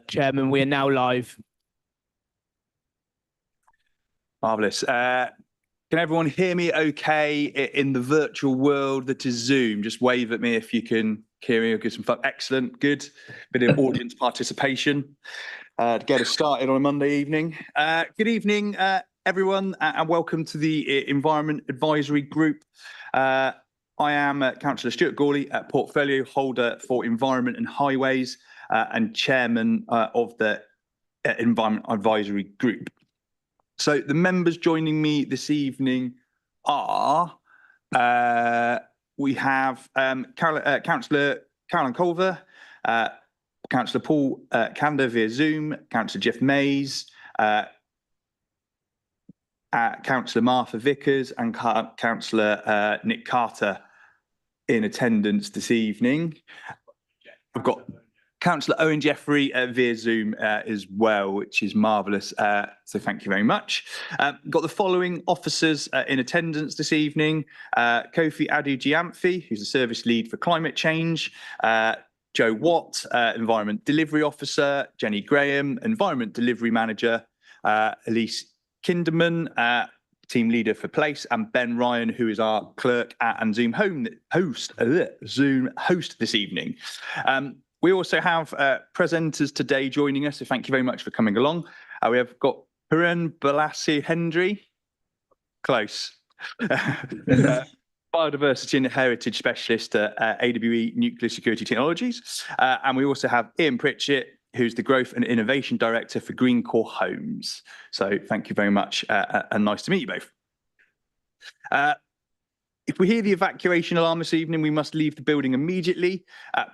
Chairman, we are now live. Marvellous. Can everyone hear me okay in the virtual world that is Zoom? Just wave at me if you can hear me or give some fun. Excellent, good. Bit of audience participation to get us started on a Monday evening. Good evening, everyone, and welcome to the Environment Advisory Group. I am Councillor Stuart Gawley, Portfolio Holder for Environment and Highways and Chairman of the Environment Advisory Group. So the members joining me this evening are, we have Councillor Caroline Culver, Councillor Paul Kander via Zoom, Councillor Jeff Mays, Councillor Martha Vickers and Councillor Nick Carter in attendance this evening. I've got Councillor Owen Jeffrey via Zoom as well, which is marvellous. So thank you very much. Got the following officers in attendance this evening. Kofi Adu-Giamfi, who's the Service Lead for Climate Change. Joe Watt, Environment Delivery Officer. Jenny Graham, Environment Delivery Manager. Elise Kinderman, Team Leader for Place. And Ben Ryan, who is our clerk and Zoom host this evening. We also have presenters today joining us, so thank you very much for coming along. We have got Puran Balassi Hendry, close, Biodiversity and Heritage Specialist at AWE Nuclear Security Technologies. And we also have Ian Pritchett, who's the Growth and Innovation Director for Greencore Homes. So thank you very much and nice to meet you both. If we hear the evacuation alarm this evening, we must leave the building immediately.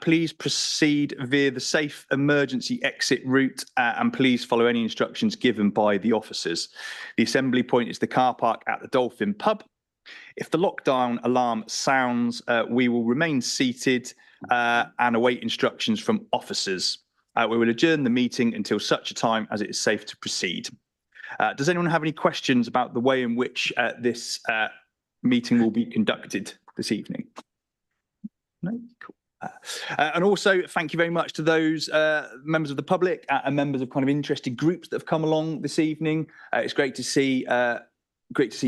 Please proceed via the safe emergency exit route and please follow any instructions given by the officers. The assembly point is the car park at the Dolphin Pub. If the lockdown alarm sounds, we will remain seated and await instructions from officers. We will adjourn the meeting until such a time as it is safe to proceed. Does anyone have any questions about the way in which this meeting will be conducted this evening? No? Cool. And also, thank you very much to those members of the public and members of kind of interested groups that have come along this evening. It's great to see you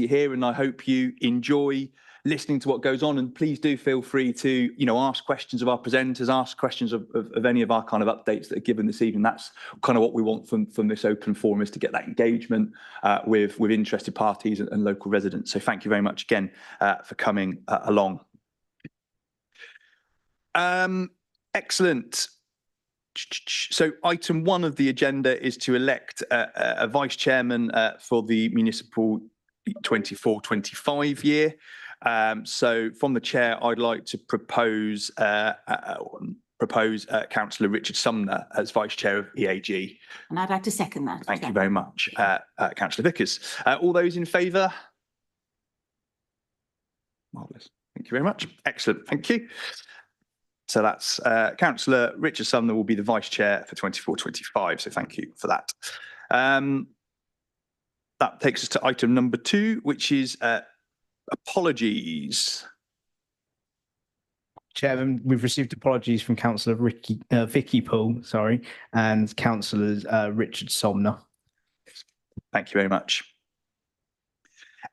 here, and I hope you enjoy listening to what goes on. And please do feel free to, ask questions of our presenters, ask questions of any of our kind of updates that are given this evening. That's kind of what we want from this open forum, is to get that engagement with interested parties and local residents. So thank you very much again for coming along. Excellent. So item 1 of the agenda is to elect a vice chairman for the municipal 24-25 year. So from the chair, I'd like to propose Councillor Richard Sumner as vice chair of EAG. And I'd like to second that. Thank you very much, Councillor Vickers. All those in favour? Marvellous. Thank you very much. Excellent. Thank you. So that's Councillor Richard Sumner will be the vice chair for 24-25. So thank you for that. That takes us to item number 2, which is apologies. Chairman, we've received apologies from Councillor Vicky Poole, and Councillors Richard Sumner. Thank you very much.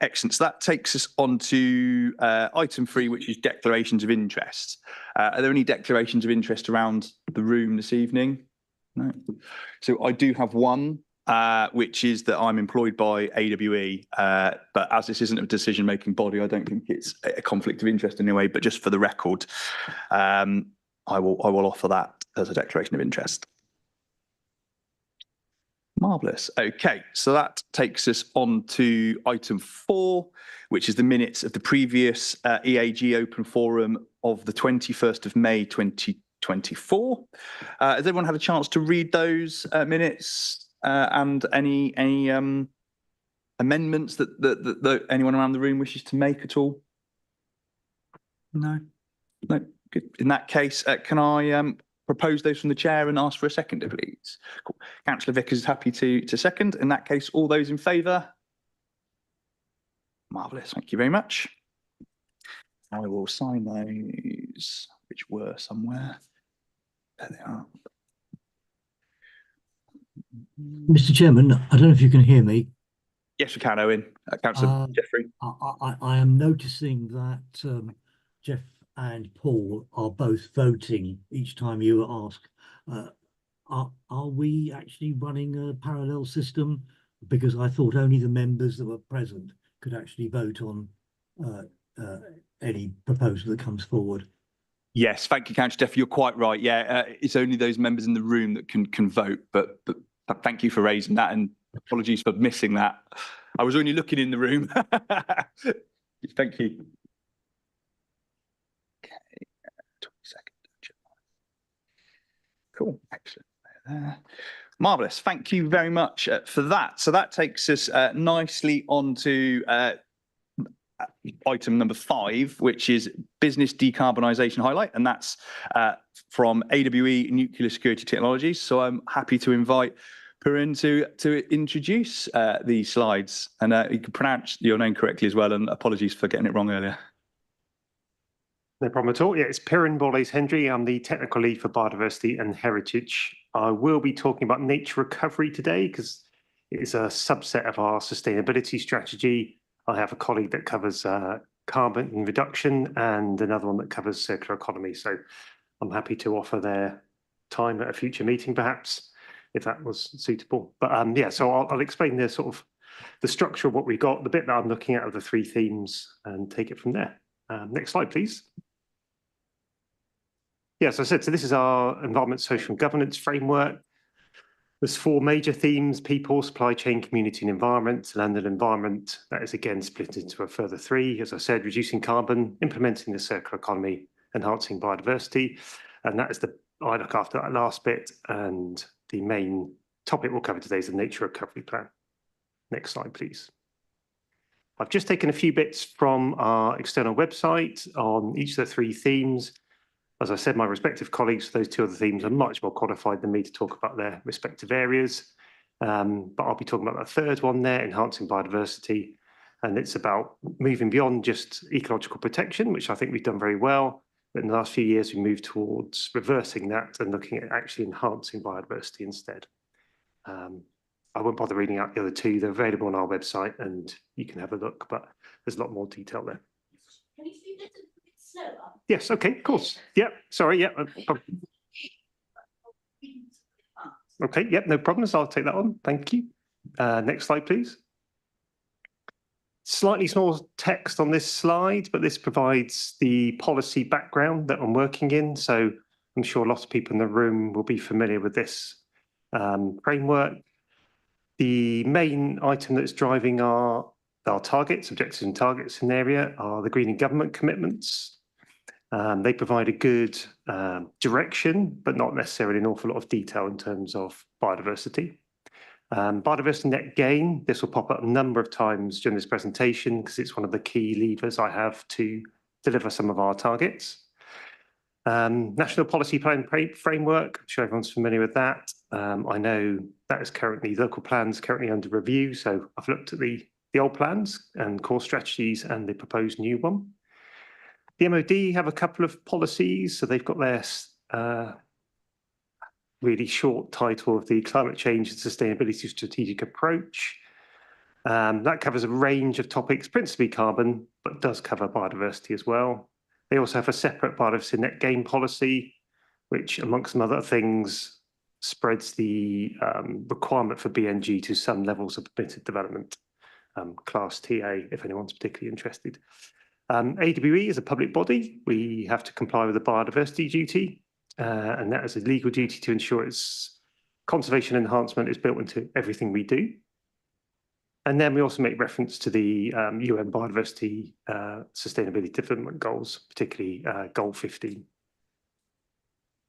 Excellent. So that takes us on to item 3, which is declarations of interest. Are there any declarations of interest around the room this evening? No. So I do have one, which is that I'm employed by AWE, but as this isn't a decision-making body, I don't think it's a conflict of interest in any way, but just for the record, I will offer that as a declaration of interest. Marvellous. Okay, so that takes us on to item 4, which is the minutes of the previous EAG open forum of the 21st of May 2024. Has everyone had a chance to read those minutes and any amendments that anyone around the room wishes to make at all? No? No? Good. In that case, can I propose those from the chair and ask for a seconder, please? Cool. Councillor Vickers is happy to second. In that case, all those in favour? Marvellous. Thank you very much. I will sign those, which were somewhere. There they are. Mr. Chairman, I don't know if you can hear me. Yes, we can, Owen. Councillor Uh, Jeffrey. I am noticing that Jeff and Paul are both voting each time you ask. Uh, are we actually running a parallel system? Because I thought only the members that were present could actually vote on uh, uh, any proposal that comes forward. Yes, thank you, Councillor Jeffrey. You're quite right. Yeah, it's only those members in the room that can vote. But thank you for raising that, and apologies for missing that. I was only looking in the room. Thank you. Okay, 20 seconds. Cool, excellent. Marvellous. Thank you very much for that. So that takes us nicely on to item number 5, which is business decarbonisation highlight, and that's from AWE Nuclear Security Technologies. So I'm happy to invite Purin to introduce these slides, and you can pronounce your name correctly as well, and apologies for getting it wrong earlier. No problem at all. Yeah, it's Piran Borlase Hendry. I'm the technical lead for biodiversity and heritage. I will be talking about nature recovery today because it is a subset of our sustainability strategy. I have a colleague that covers carbon reduction and another one that covers circular economy. So I'm happy to offer their time at a future meeting, perhaps, if that was suitable. But yeah, so I'll explain the sort of the structure of what we got, the bit that I'm looking at of the 3 themes, and take it from there. Next slide, please. Yes, I said, so this is our environment, social and governance framework. There's 4 major themes: people, supply chain, community and environment. Land and environment, that is again split into a further 3. As I said, reducing carbon, implementing the circular economy, enhancing biodiversity. And that is I look after that last bit. And the main topic we'll cover today is the nature recovery plan. Next slide, please. I've just taken a few bits from our external website on each of the 3 themes. As I said, my respective colleagues for those 2 other themes are much more qualified than me to talk about their respective areas. But I'll be talking about that 3rd one there, enhancing biodiversity. And it's about moving beyond just ecological protection, which I think we've done very well. But in the last few years, we moved towards reversing that and looking at actually enhancing biodiversity instead. I won't bother reading out the other 2. They're available on our website and you can have a look, but there's a lot more detail there. Can you speak a little bit slower? Yes, okay, of course. Yeah, sorry, yeah. Okay, yep, no problems. I'll take that on. Thank you. Next slide, please. Slightly small text on this slide, but this provides the policy background that I'm working in. So I'm sure lots of people in the room will be familiar with this framework. The main item that's driving our targets, objectives and targets in the area are the green and government commitments. They provide a good direction, but not necessarily an awful lot of detail in terms of biodiversity. Biodiversity net gain, this will pop up a number of times during this presentation because it's one of the key levers I have to deliver some of our targets. National Policy Plan Framework, I'm sure everyone's familiar with that. I know that is currently, local plans currently under review, so I've looked at the old plans and core strategies and the proposed new one. The MOD have a couple of policies, so they've got their really short title of the Climate Change and Sustainability Strategic Approach. That covers a range of topics, principally carbon, but does cover biodiversity as well. They also have a separate biodiversity net gain policy, which amongst some other things spreads the requirement for BNG to some levels of permitted development, class TA, if anyone's particularly interested. AWE is a public body. We have to comply with the biodiversity duty, and that is a legal duty to ensure its conservation enhancement is built into everything we do. And then we also make reference to the UN Biodiversity Sustainability Development Goals, particularly Goal 15.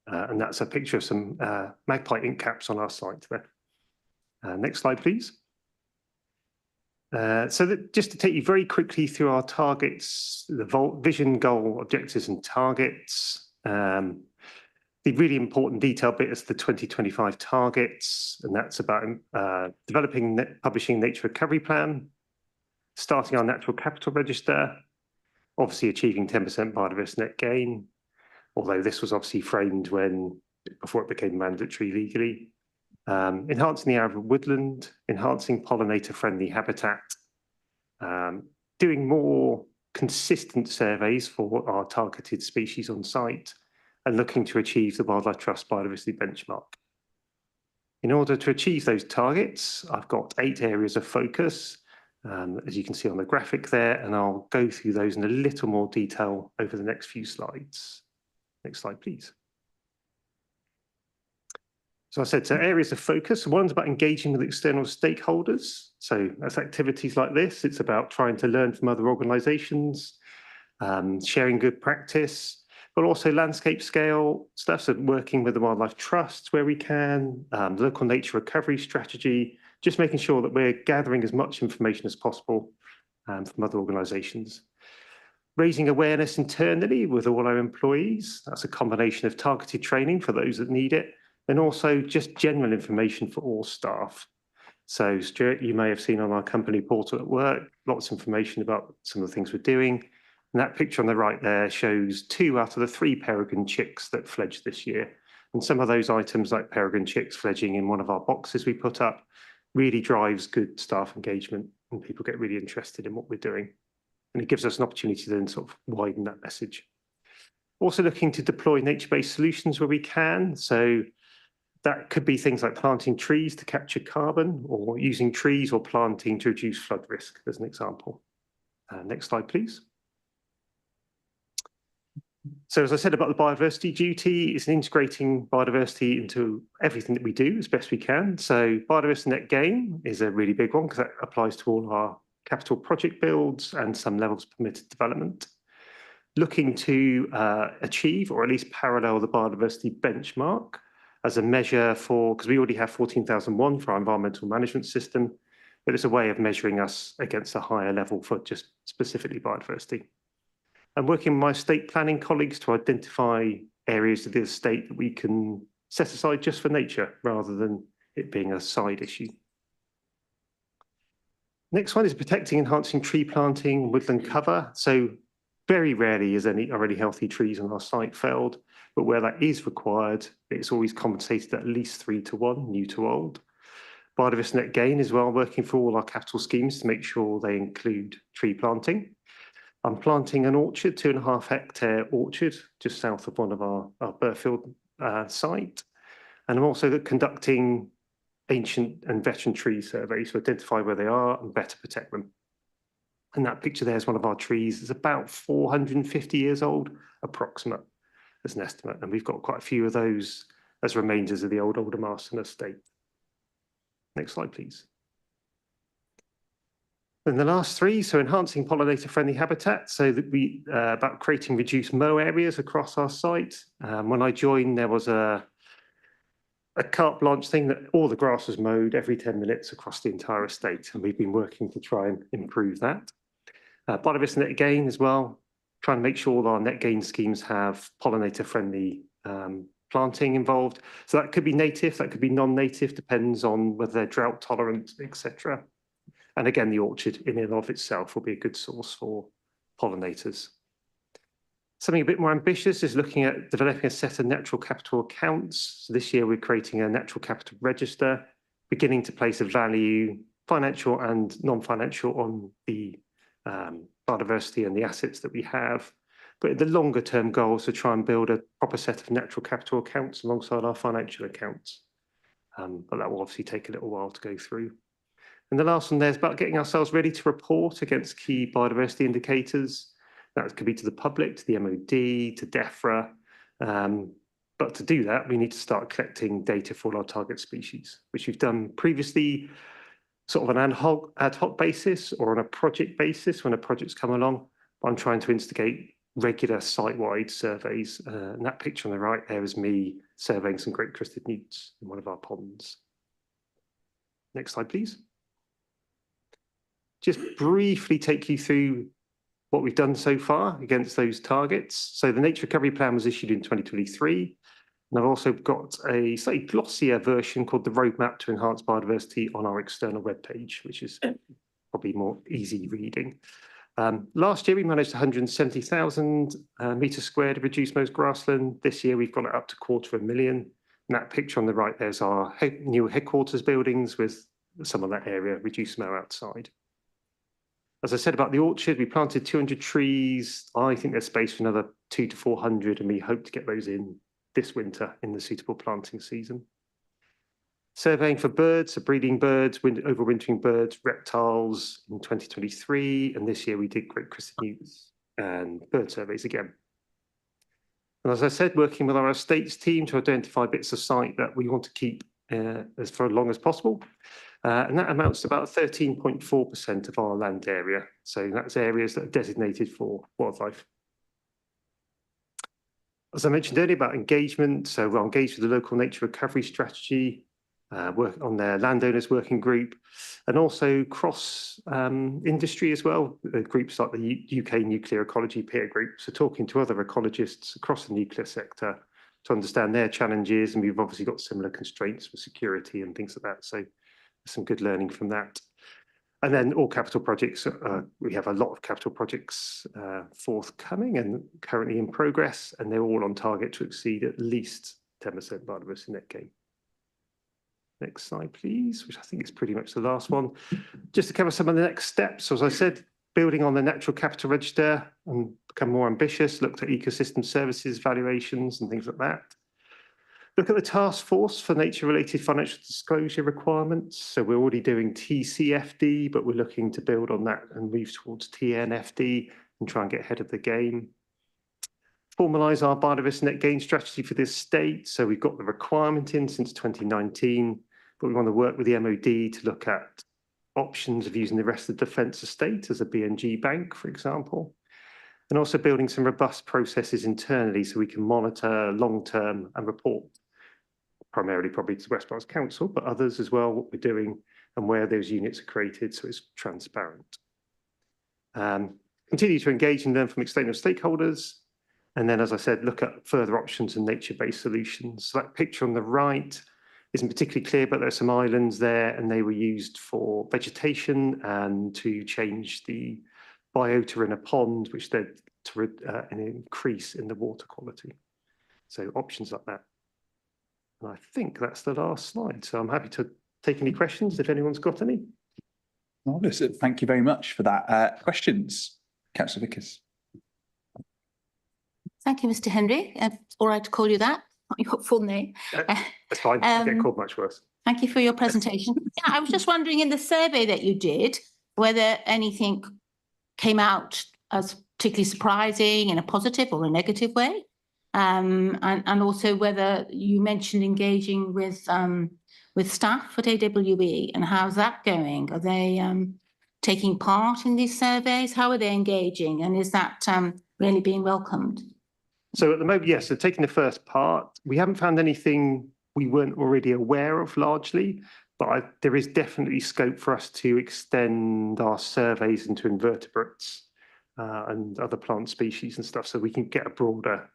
And that's a picture of some magpie ink caps on our site there. Next slide, please. Just to take you very quickly through our targets, the vision, goal, objectives and targets. The really important detail bit is the 2025 targets, and that's about developing, publishing nature recovery plan, starting our natural capital register, obviously achieving 10% biodiversity net gain, although this was obviously framed before it became mandatory legally. enhancing the area of woodland, enhancing pollinator-friendly habitat, doing more consistent surveys for our targeted species on site, and looking to achieve the Wildlife Trust biodiversity benchmark. In order to achieve those targets, I've got 8 areas of focus, as you can see on the graphic there, and I'll go through those in a little more detail over the next few slides. Next slide, please. So I said, so areas of focus, one's about engaging with external stakeholders. So that's activities like this. It's about trying to learn from other organisations, sharing good practice, but also landscape scale stuff. So working with the Wildlife Trust where we can, local nature recovery strategy, just making sure that we're gathering as much information as possible from other organisations. Raising awareness internally with all our employees. That's a combination of targeted training for those that need it, and also just general information for all staff. So Stuart, you may have seen on our company portal at work, lots of information about some of the things we're doing. And that picture on the right there shows 2 out of the 3 peregrine chicks that fledged this year. And some of those items like peregrine chicks fledging in one of our boxes we put up really drives good staff engagement, and people get really interested in what we're doing. And it gives us an opportunity to then sort of widen that message. Also looking to deploy nature-based solutions where we can. So that could be things like planting trees to capture carbon, or using trees or planting to reduce flood risk, as an example. Next slide, please. So as I said about the biodiversity duty, it's integrating biodiversity into everything that we do as best we can. So biodiversity net gain is a really big one because that applies to all our capital project builds and some levels of permitted development. Looking to achieve or at least parallel the biodiversity benchmark as a measure for, because we already have 14,001 for our environmental management system, but it's a way of measuring us against a higher level for just specifically biodiversity. And working with my estate planning colleagues to identify areas of the estate that we can set aside just for nature rather than it being a side issue. Next one is protecting, enhancing tree planting, woodland cover. So very rarely is any already healthy trees on our site felled, but where that is required, it's always compensated at least 3 to 1, new to old. Biodiversity net gain as well, working for all our capital schemes to make sure they include tree planting. I'm planting an orchard, 2.5 hectare orchard, just south of one of our Burfield site. And I'm also conducting ancient and veteran tree surveys to identify where they are and better protect them. And that picture there is one of our trees. It's about 450 years old, approximate, as an estimate. And we've got quite a few of those as remainders of the old Aldermaston estate. Next slide, please. And the last 3, so enhancing pollinator-friendly habitat, so that we about creating reduced mow areas across our site. When I joined, there was a carte blanche thing that all the grass was mowed every 10 minutes across the entire estate, and we've been working to try and improve that. Biodiversity net gain as well, trying to make sure all our net gain schemes have pollinator-friendly planting involved. So that could be native, that could be non-native, depends on whether they're drought tolerant, etc. And again, the orchard in and of itself will be a good source for pollinators. Something a bit more ambitious is looking at developing a set of natural capital accounts. So this year we're creating a natural capital register, beginning to place a value, financial and non-financial, on the biodiversity and the assets that we have. But the longer term goal is to try and build a proper set of natural capital accounts alongside our financial accounts. But that will obviously take a little while to go through. And the last one there is about getting ourselves ready to report against key biodiversity indicators. That could be to the public, to the MOD, to DEFRA. But to do that, we need to start collecting data for all our target species, which we've done previously, sort of an ad hoc basis or on a project basis when a project's come along. But I'm trying to instigate regular site-wide surveys. And that picture on the right there is me surveying some great crested newts in one of our ponds. Next slide, please. Just briefly take you through what we've done so far against those targets. So the Nature Recovery Plan was issued in 2023. And I've also got a slightly glossier version called the Roadmap to Enhance Biodiversity on our external webpage, which is probably more easy reading. Last year, we managed 170,000 metres squared of reduced mows grassland. This year, we've got it up to 250,000. And that picture on the right, there's our new headquarters buildings with some of that area reduced snow outside. As I said about the orchard, we planted 200 trees. I think there's space for another 200 to 400, and we hope to get those in this winter in the suitable planting season. Surveying for birds, so breeding birds, overwintering birds, reptiles in 2023, and this year we did great crested newts and bird surveys again. And as I said, working with our estates team to identify bits of site that we want to keep as for as long as possible. And that amounts to about 13.4% of our land area. So that's areas that are designated for wildlife. As I mentioned earlier about engagement, so we're engaged with the local nature recovery strategy, work on their landowners working group, and also cross industry as well, groups like the UK Nuclear Ecology Peer Group. So talking to other ecologists across the nuclear sector to understand their challenges, and we've obviously got similar constraints for security and things like that. So some good learning from that. And then all capital projects, we have a lot of capital projects forthcoming and currently in progress, and they're all on target to exceed at least 10% biodiversity net gain. Next slide, please, which I think is pretty much the last one. Just to cover some of the next steps. So as I said, building on the natural capital register and become more ambitious, looked at ecosystem services, valuations and things like that. Look at the task force for nature-related financial disclosure requirements. So we're already doing TCFD, but we're looking to build on that and move towards TNFD and try and get ahead of the game. Formalise our biodiversity net gain strategy for this state. So we've got the requirement in since 2019, but we want to work with the MOD to look at options of using the rest of the defence estate as a BNG bank, for example. And also building some robust processes internally so we can monitor long-term and report primarily probably to West Wales Council, but others as well, what we're doing and where those units are created so it's transparent. Continue to engage and learn from external stakeholders. And then, as I said, look at further options and nature-based solutions. So that picture on the right isn't particularly clear, but there's some islands there and they were used for vegetation and to change the biota in a pond, which led to an increase in the water quality. So options like that. And I think that's the last slide. So I'm happy to take any questions if anyone's got any. Marvellous. Thank you very much for that. Questions? Councillor Vickers. Thank you, Mr. Henry. It's all right to call you that, not your full name. That's fine. I get called much worse. Thank you for your presentation. Yeah, I was just wondering in the survey that you did, whether anything came out as particularly surprising in a positive or a negative way. And also whether you mentioned engaging with staff at AWE and how's that going? Are they taking part in these surveys? How are they engaging? And is that really being welcomed? So at the moment, yes, so taking the first part, we haven't found anything we weren't already aware of largely, but there is definitely scope for us to extend our surveys into invertebrates and other plant species and stuff so we can get a broader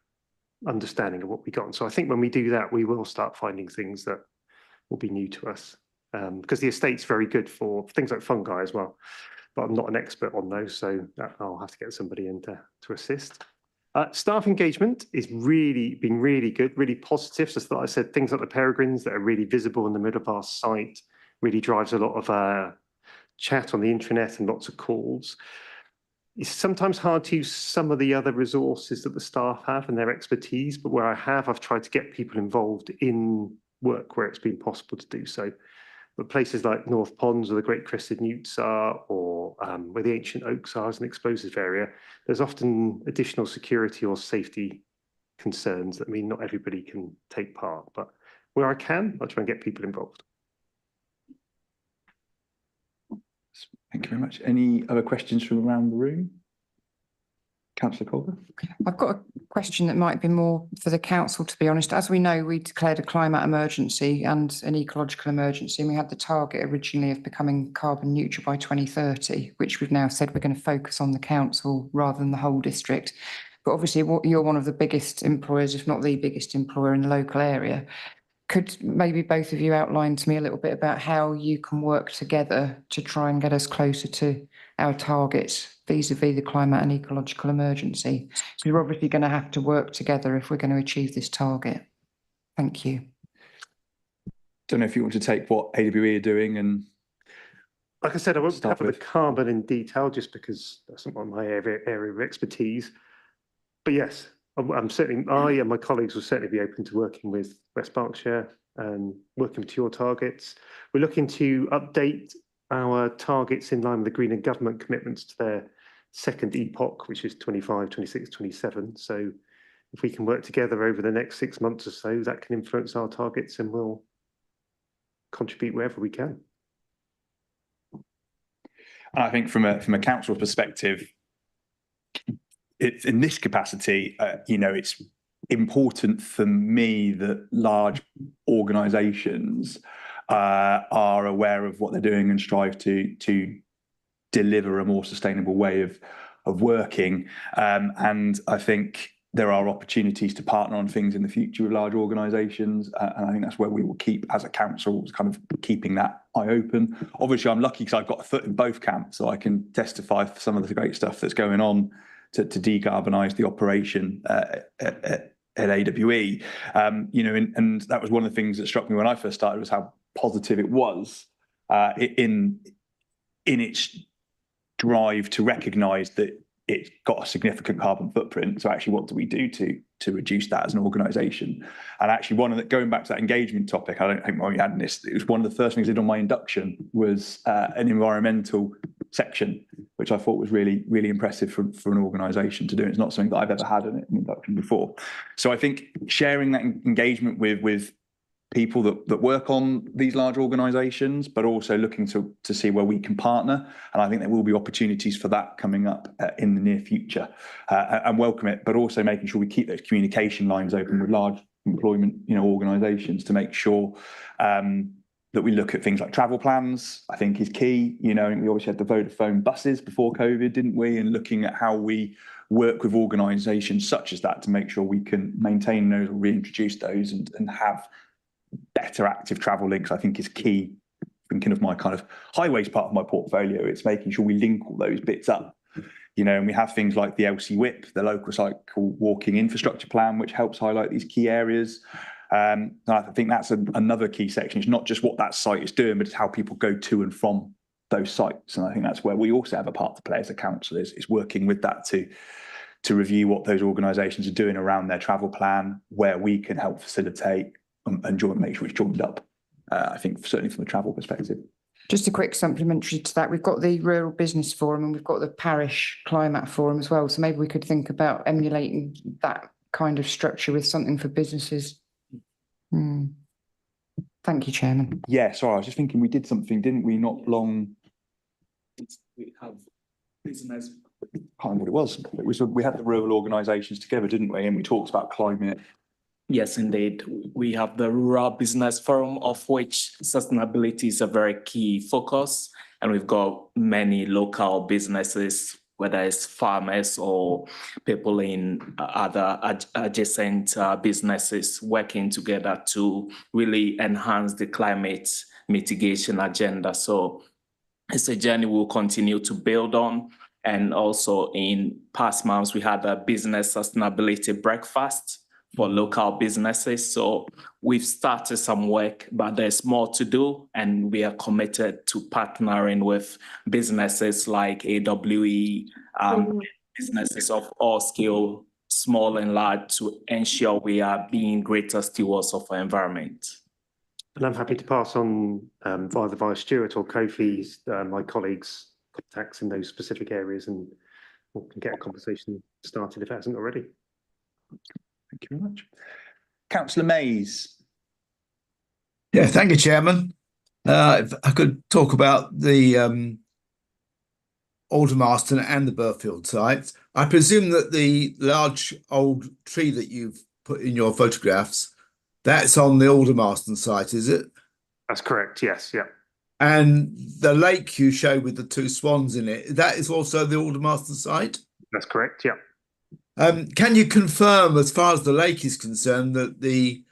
understanding of what we got. And so I think when we do that, we will start finding things that will be new to us because the estate's very good for things like fungi as well, but I'm not an expert on those, so I'll have to get somebody in to assist. Staff engagement is been really good, really positive. So like I said, things like the peregrines that are really visible in the middle of our site really drives a lot of chat on the intranet and lots of calls. It's sometimes hard to use some of the other resources that the staff have and their expertise, but where I've tried to get people involved in work where it's been possible to do so. But places like North Ponds or the Great Crested Newts are, or where the ancient oaks are as an explosive area, there's often additional security or safety concerns that mean not everybody can take part. But where I can, I try and get people involved. Thank you very much. Any other questions from around the room? Councillor Calder. I've got a question that might be more for the council, to be honest. As we know, we declared a climate emergency and an ecological emergency, and we had the target originally of becoming carbon neutral by 2030, which we've now said we're going to focus on the council rather than the whole district. But obviously, you're one of the biggest employers, if not the biggest employer in the local area. Could maybe both of you outline to me a little bit about how you can work together to try and get us closer to our targets vis-a-vis the climate and ecological emergency? Because we're obviously going to have to work together if we're going to achieve this target. Thank you. don't know if you want to take what AWE are doing and Like I said, I won't Start cover the with. carbon in detail just because that's not my area of expertise. But yes, I'm certainly, I and my colleagues will certainly be open to working with West Berkshire and working to your targets. We're looking to update our targets in line with the Green and Government commitments to their second epoch, which is 25, 26, 27. So if we can work together over the next 6 months or so, that can influence our targets and we'll contribute wherever we can. And I think from a council perspective, it's in this capacity, it's important for me that large organisations are aware of what they're doing and strive to deliver a more sustainable way of working. And I think there are opportunities to partner on things in the future with large organisations. And I think that's where we will keep, as a council, kind of keeping that eye open. Obviously, I'm lucky because I've got a foot in both camps, so I can testify for some of the great stuff that's going on to decarbonise the operation at AWE. And that was one of the things that struck me when I first started, was how positive it was in its drive to recognise that it's got a significant carbon footprint. So actually, what do we do to reduce that as an organisation? And actually, going back to that engagement topic, I don't think we had this. It was one of the first things I did on my induction was an environmental section, which I thought was really, really impressive for an organisation to do. It's not something that I've ever had in an induction before. So I think sharing that engagement with people that work on these large organisations, but also looking to see where we can partner. And I think there will be opportunities for that coming up in the near future, and welcome it, but also making sure we keep those communication lines open with large employment, organisations to make sure that we look at things like travel plans, I think is key. We obviously had the Vodafone buses before COVID, didn't we? And looking at how we work with organisations such as that to make sure we can maintain those or reintroduce those and have better active travel links, I think is key. Thinking of my kind of highways part of my portfolio, it's making sure we link all those bits up. And we have things like the LC-WIP, the local cycle walking infrastructure plan, which helps highlight these key areas. And I think that's another key section. It's not just what that site is doing, but it's how people go to and from those sites. And I think that's where we also have a part to play as a council, is working with that to review what those organisations are doing around their travel plan, where we can help facilitate and make sure it's joined up. I think certainly from a travel perspective. Just a quick supplementary to that, we've got the Rural Business Forum and we've got the Parish Climate Forum as well. So maybe we could think about emulating that kind of structure with something for businesses. Thank you, Chairman. Yeah, sorry, I was just thinking we did something, didn't we, not long? We have business. I can't remember what it was. We had the rural organisations together, didn't we? And we talked about climate. Yes, indeed. We have the Rural Business Forum, of which sustainability is a very key focus. And we've got many local businesses, whether it's farmers or people in other adjacent businesses, working together to really enhance the climate mitigation agenda. So it's a journey we'll continue to build on. And also in past months, we had a business sustainability breakfast for local businesses. So we've started some work, but there's more to do. And we are committed to partnering with businesses like AWE, businesses of all scale, small and large, to ensure we are being greater stewards of our environment. And I'm happy to pass on via the Vice Steward or Kofi's, my colleagues' contacts in those specific areas, and we can get a conversation started if it hasn't already. Thank you very much. Councillor Mays. Yeah, thank you, Chairman. If I could talk about the Aldermaston and the Burfield sites. I presume that the large old tree that you've put in your photographs, that's on the Aldermaston site, is it? That's correct, yes, yeah. And the lake you show with the two swans in it, that is also the Aldermaston site? That's correct, yeah. Can you confirm, as far as the lake is concerned, that the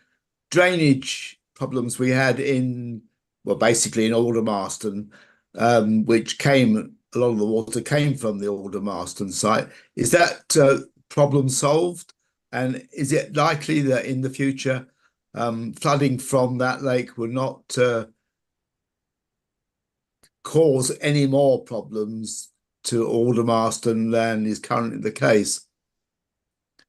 drainage problems we had basically in Aldermaston, which a lot of the water came from the Aldermaston site, is that problem solved? And is it likely that in the future flooding from that lake will not cause any more problems to Aldermaston than is currently the case.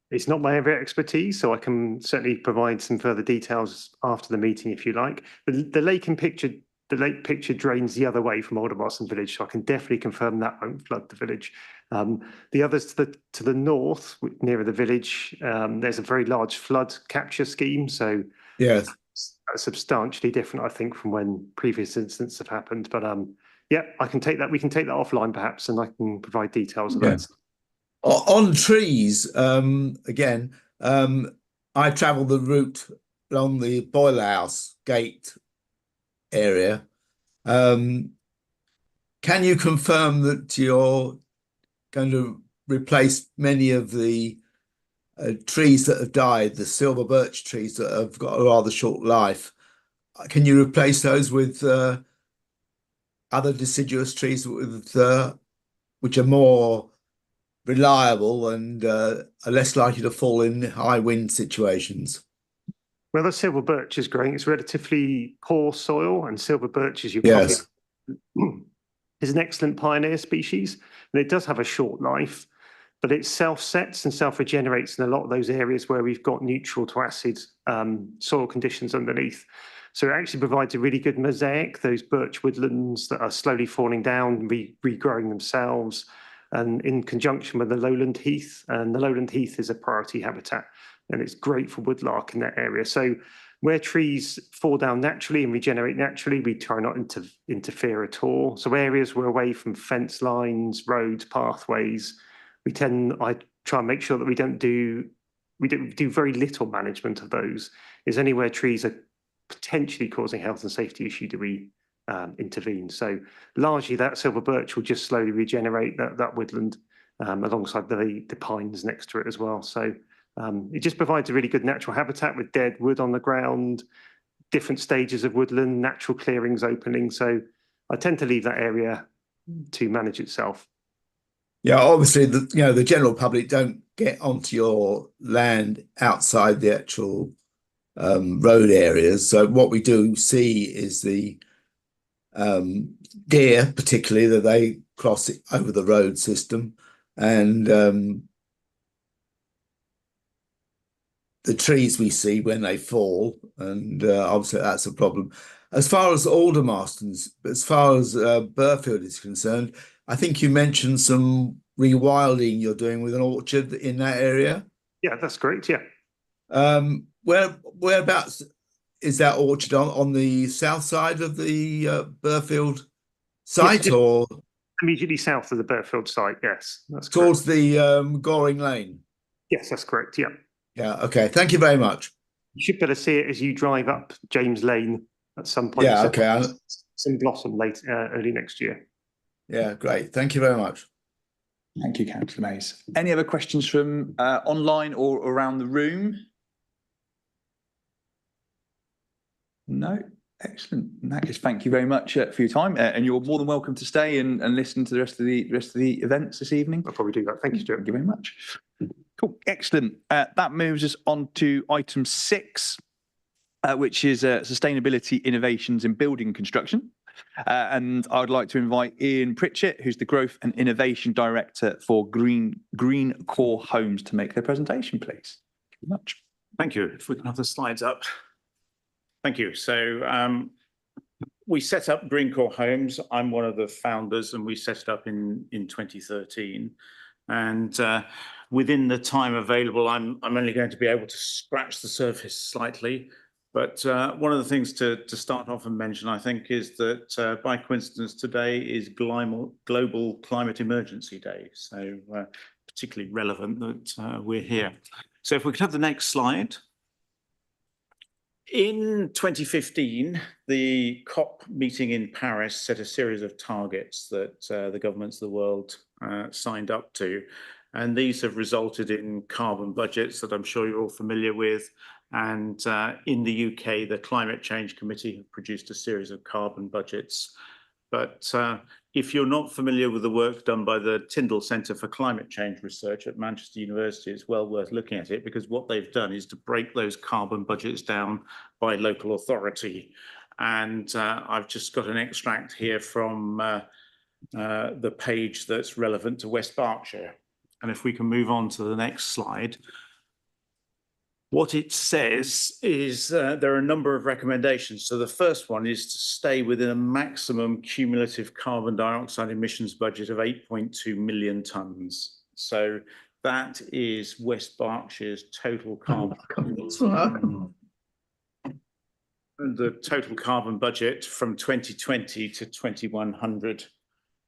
It's not my area of expertise, so I can certainly provide some further details after the meeting if you like. The lake picture drains the other way from Aldermaston Village, so I can definitely confirm that won't flood the village. The others to the north, nearer the village, there's a very large flood capture scheme, so yes, substantially different, I think, from when previous incidents have happened. But yeah, I can take that. We can take that offline perhaps, and I can provide details of that. On trees, again, I travel the route along the Boiler House Gate area. Can you confirm that you're going to replace many of the trees that have died, the silver birch trees that have got a rather short life? Can you replace those with other deciduous trees with which are more reliable and are less likely to fall in high wind situations? Well, the silver birch is growing. It's relatively poor soil, and silver birch is Yes. is an excellent pioneer species, and it does have a short life, but it self-sets and self-regenerates in a lot of those areas where we've got neutral to acid soil conditions underneath. So it actually provides a really good mosaic, those birch woodlands that are slowly falling down, regrowing themselves, and in conjunction with the lowland heath. And the lowland heath is a priority habitat, and it's great for woodlark in that area. So where trees fall down naturally and regenerate naturally, we try not to interfere at all. So areas we're away from fence lines, roads, pathways, I try and make sure that we don't do very little management of those. Is anywhere trees are potentially causing health and safety issue do we intervene. So largely that silver birch will just slowly regenerate that woodland alongside the pines next to it as well. So it just provides a really good natural habitat with dead wood on the ground, different stages of woodland, natural clearings opening. So I tend to leave that area to manage itself. Yeah, obviously, the general public don't get onto your land outside the actual road areas. So what we do see is the deer, particularly, that they cross it over the road system, and the trees we see when they fall, and obviously that's a problem. As far as Aldermaston's, as far as Burfield is concerned, I think you mentioned some rewilding you're doing with an orchard in that area. Yeah, that's correct. Yeah. Whereabouts is that orchard on the south side of the Burfield site, or immediately south of the Burfield site? Yes, that's towards correct. the Goring Lane. Yes, that's correct. Yeah. Yeah. Okay. Thank you very much. You should be able to see it as you drive up James Lane at some point. Yeah. Okay. Some blossom early next year. Yeah. Great. Thank you very much. Thank you, Councillor Mays. Any other questions from online or around the room? No? Excellent. In that case, thank you very much for your time, and you're more than welcome to stay and listen to the rest of the events this evening. I'll probably do that. Thank you, Stuart. Thank you very much. Cool. Excellent. That moves us on to item 6, which is sustainability innovations in building construction. And I would like to invite Ian Pritchett, who's the Growth and Innovation Director for Green Core Homes, to make their presentation, please. Thank you very much. Thank you. If we can have the slides up. Thank you. So we set up Green Core Homes. I'm one of the founders, and we set it up in 2013. And within the time available, I'm only going to be able to scratch the surface slightly. But one of the things to start off and mention, I think, is that by coincidence, today is Global Climate Emergency Day. So particularly relevant that we're here. So if we could have the next slide. In 2015, the COP meeting in Paris set a series of targets that the governments of the world signed up to. And these have resulted in carbon budgets that I'm sure you're all familiar with. And in the UK, the Climate Change Committee have produced a series of carbon budgets. But if you're not familiar with the work done by the Tyndall Centre for Climate Change Research at Manchester University, it's well worth looking at it, because what they've done is to break those carbon budgets down by local authority. And I've just got an extract here from the page that's relevant to West Berkshire. And if we can move on to the next slide. What it says is there are a number of recommendations. So the first one is to stay within a maximum cumulative carbon dioxide emissions budget of 8.2 million tonnes. So that is West Berkshire's total carbon. The total carbon budget from 2020 to 2100.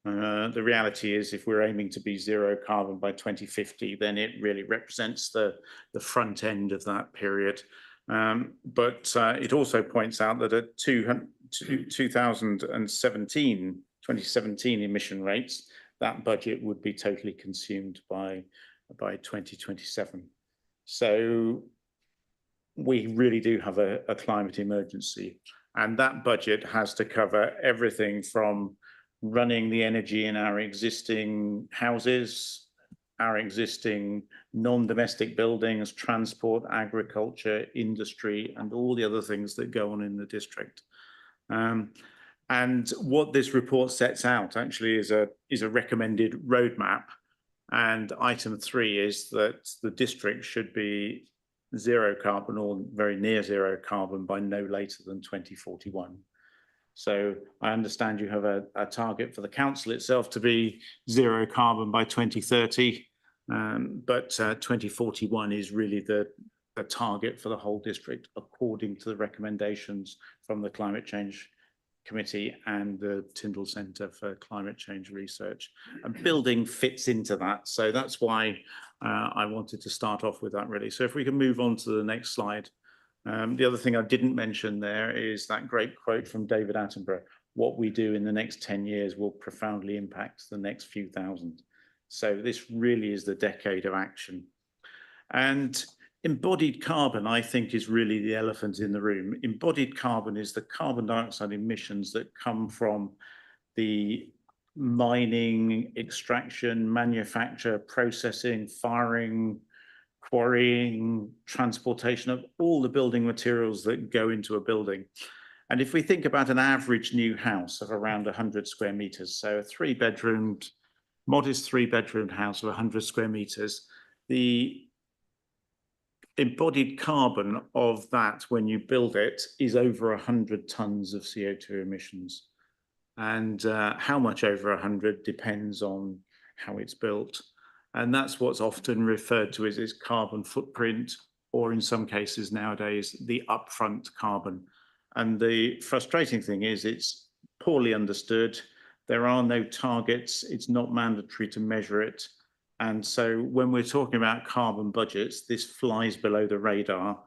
The reality is, if we're aiming to be zero carbon by 2050, then it really represents the front end of that period. But it also points out that at 2017 emission rates, that budget would be totally consumed by 2027. So we really do have a climate emergency, and that budget has to cover everything from running the energy in our existing houses, our existing non-domestic buildings, transport, agriculture, industry, and all the other things that go on in the district. And what this report sets out actually is a recommended roadmap. And item 3 is that the district should be zero carbon or very near zero carbon by no later than 2041. So I understand you have a target for the council itself to be zero carbon by 2030, but 2041 is really the target for the whole district, according to the recommendations from the Climate Change Committee and the Tyndall Centre for Climate Change Research. And building fits into that. So that's why I wanted to start off with that, really. So if we can move on to the next slide. The other thing I didn't mention there is that great quote from David Attenborough: what we do in the next 10 years will profoundly impact the next few thousand. So this really is the decade of action. And embodied carbon, I think, is really the elephant in the room. Embodied carbon is the carbon dioxide emissions that come from the mining, extraction, manufacture, processing, firing, quarrying, transportation of all the building materials that go into a building. And if we think about an average new house of around 100 square meters, so a modest 3-bedroom house of 100 square meters, the embodied carbon of that when you build it is over 100 tons of CO2 emissions. And how much over 100 depends on how it's built. And that's what's often referred to as its carbon footprint, or in some cases nowadays, the upfront carbon. And the frustrating thing is it's poorly understood. There are no targets. It's not mandatory to measure it. And so when we're talking about carbon budgets, this flies below the radar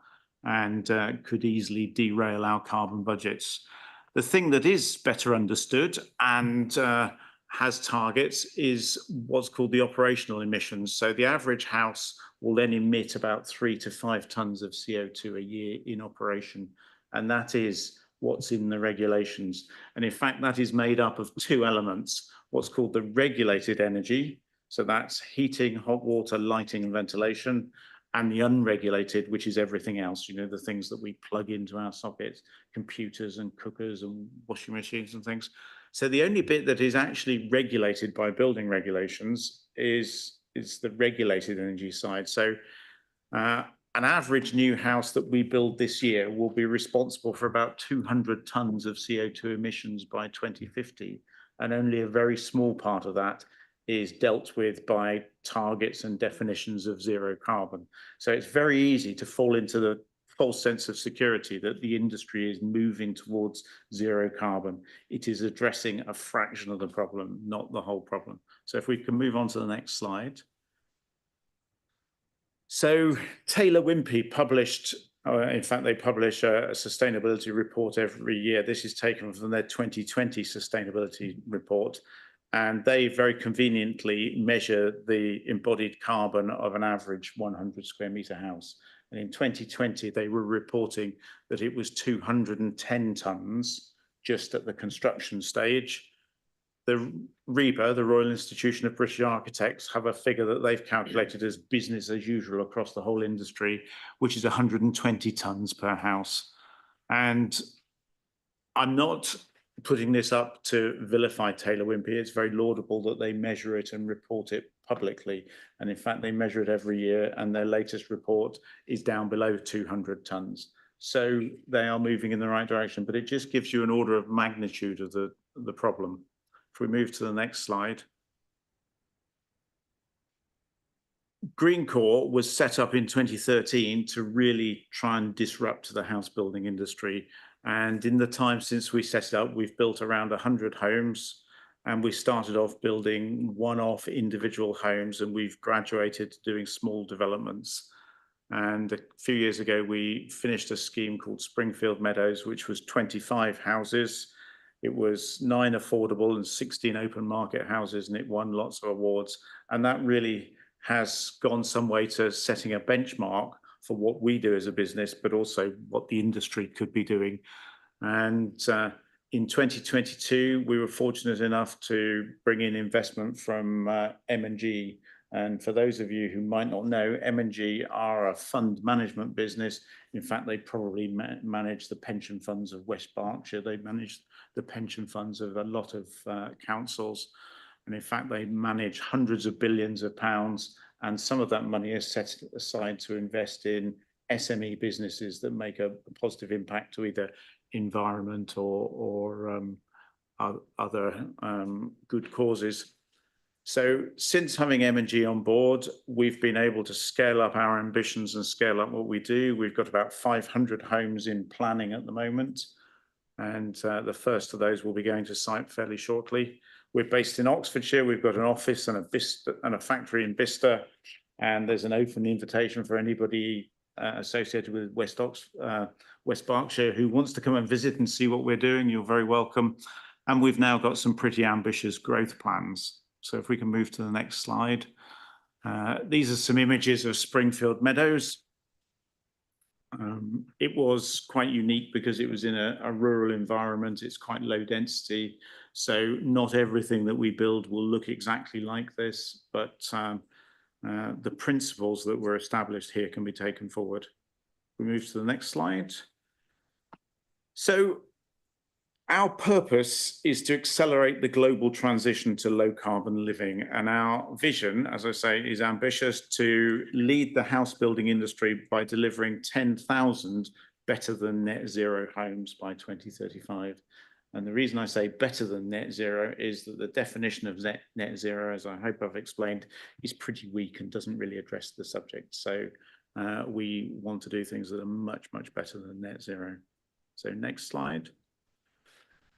and could easily derail our carbon budgets. The thing that is better understood and has targets is what's called the operational emissions. So the average house will then emit about 3 to 5 tons of CO2 a year in operation. And that is what's in the regulations. And in fact, that is made up of 2 elements: what's called the regulated energy. So that's heating, hot water, lighting and ventilation, and the unregulated, which is everything else, you know, the things that we plug into our sockets, computers and cookers and washing machines and things. So the only bit that is actually regulated by building regulations is the regulated energy side. So an average new house that we build this year will be responsible for about 200 tons of CO2 emissions by 2050. And only a very small part of that is dealt with by targets and definitions of zero carbon. So it's very easy to fall into the false sense of security that the industry is moving towards zero carbon. It is addressing a fraction of the problem, not the whole problem. So if we can move on to the next slide. So Taylor Wimpey published, in fact, they publish a sustainability report every year. This is taken from their 2020 sustainability report. And they very conveniently measure the embodied carbon of an average 100 square meter house. And in 2020, they were reporting that it was 210 tons just at the construction stage. the RIBA, the Royal Institution of British Architects, have a figure that they've calculated as business as usual across the whole industry, which is 120 tonnes per house. And I'm not putting this up to vilify Taylor Wimpey. It's very laudable that they measure it and report it publicly. And in fact, they measure it every year, and their latest report is down below 200 tonnes. So they are moving in the right direction, but it just gives you an order of magnitude of the problem. If we move to the next slide. Greencore was set up in 2013 to really try and disrupt the house building industry. And in the time since we set it up, we've built around 100 homes, and we started off building one-off individual homes, and we've graduated to doing small developments. And a few years ago, we finished a scheme called Springfield Meadows, which was 25 houses. It was 9 affordable and 16 open market houses, and it won lots of awards. And that really has gone some way to setting a benchmark for what we do as a business, but also what the industry could be doing. And in 2022, we were fortunate enough to bring in investment from M&G. And for those of you who might not know, M&G are a fund management business. In fact, they probably manage the pension funds of West Berkshire. They manage the pension funds of a lot of councils. And in fact, they manage hundreds of billions of pounds. And some of that money is set aside to invest in SME businesses that make a positive impact to either environment or other good causes. So since having M&G on board, we've been able to scale up our ambitions and scale up what we do. We've got about 500 homes in planning at the moment. And the first of those will be going to site fairly shortly. We're based in Oxfordshire. We've got an office and a factory in Bicester, and there's an open invitation for anybody associated with West Berkshire who wants to come and visit and see what we're doing. You're very welcome. And we've now got some pretty ambitious growth plans. So if we can move to the next slide. These are some images of Springfield Meadows. It was quite unique because it was in a rural environment. It's quite low density. So not everything that we build will look exactly like this, but the principles that were established here can be taken forward. We move to the next slide. So our purpose is to accelerate the global transition to low carbon living. And our vision, as I say, is ambitious to lead the house building industry by delivering 10,000 better than net zero homes by 2035. And the reason I say better than net zero is that the definition of net zero, as I hope I've explained, is pretty weak and doesn't really address the subject. So we want to do things that are much, much better than net zero. So next slide.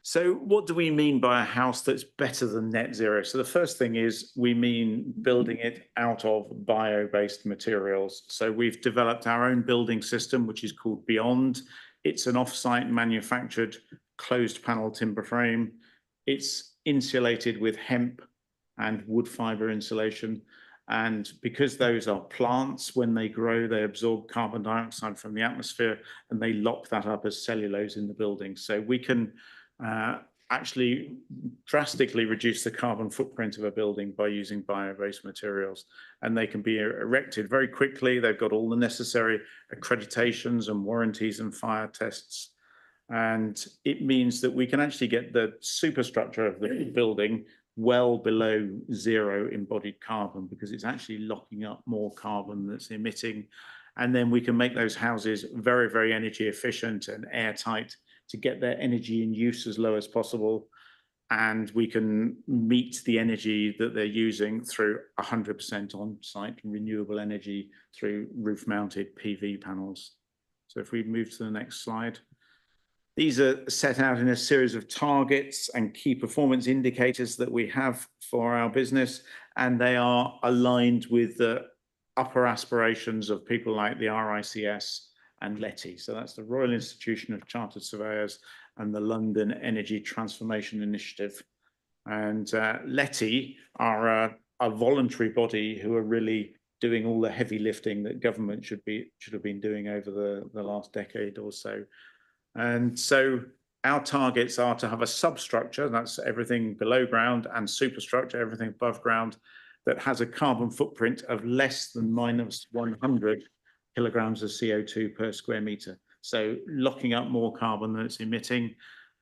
So what do we mean by a house that's better than net zero? So the first thing is we mean building it out of bio-based materials. So we've developed our own building system, which is called Beyond. It's an off-site manufactured closed panel timber frame. It's insulated with hemp and wood fiber insulation. And because those are plants, when they grow, they absorb carbon dioxide from the atmosphere and they lock that up as cellulose in the building. So we can actually drastically reduce the carbon footprint of a building by using bio-based materials. And they can be erected very quickly. They've got all the necessary accreditations and warranties and fire tests. And it means that we can actually get the superstructure of the building well below zero embodied carbon because it's actually locking up more carbon that's emitting. And then we can make those houses very, very energy efficient and airtight to get their energy in use as low as possible. And we can meet the energy that they're using through 100% on-site renewable energy through roof-mounted PV panels. So if we move to the next slide. These are set out in a series of targets and key performance indicators that we have for our business, and they are aligned with the upper aspirations of people like the RICS and LETI. So that's the Royal Institution of Chartered Surveyors and the London Energy Transformation Initiative. And LETI are a voluntary body who are really doing all the heavy lifting that government should have been doing over the last decade or so. And so Our targets are to have a substructure, that's everything below ground, and superstructure, everything above ground, that has a carbon footprint of less than minus 100 kilograms of CO2 per square metre. So locking up more carbon than it's emitting.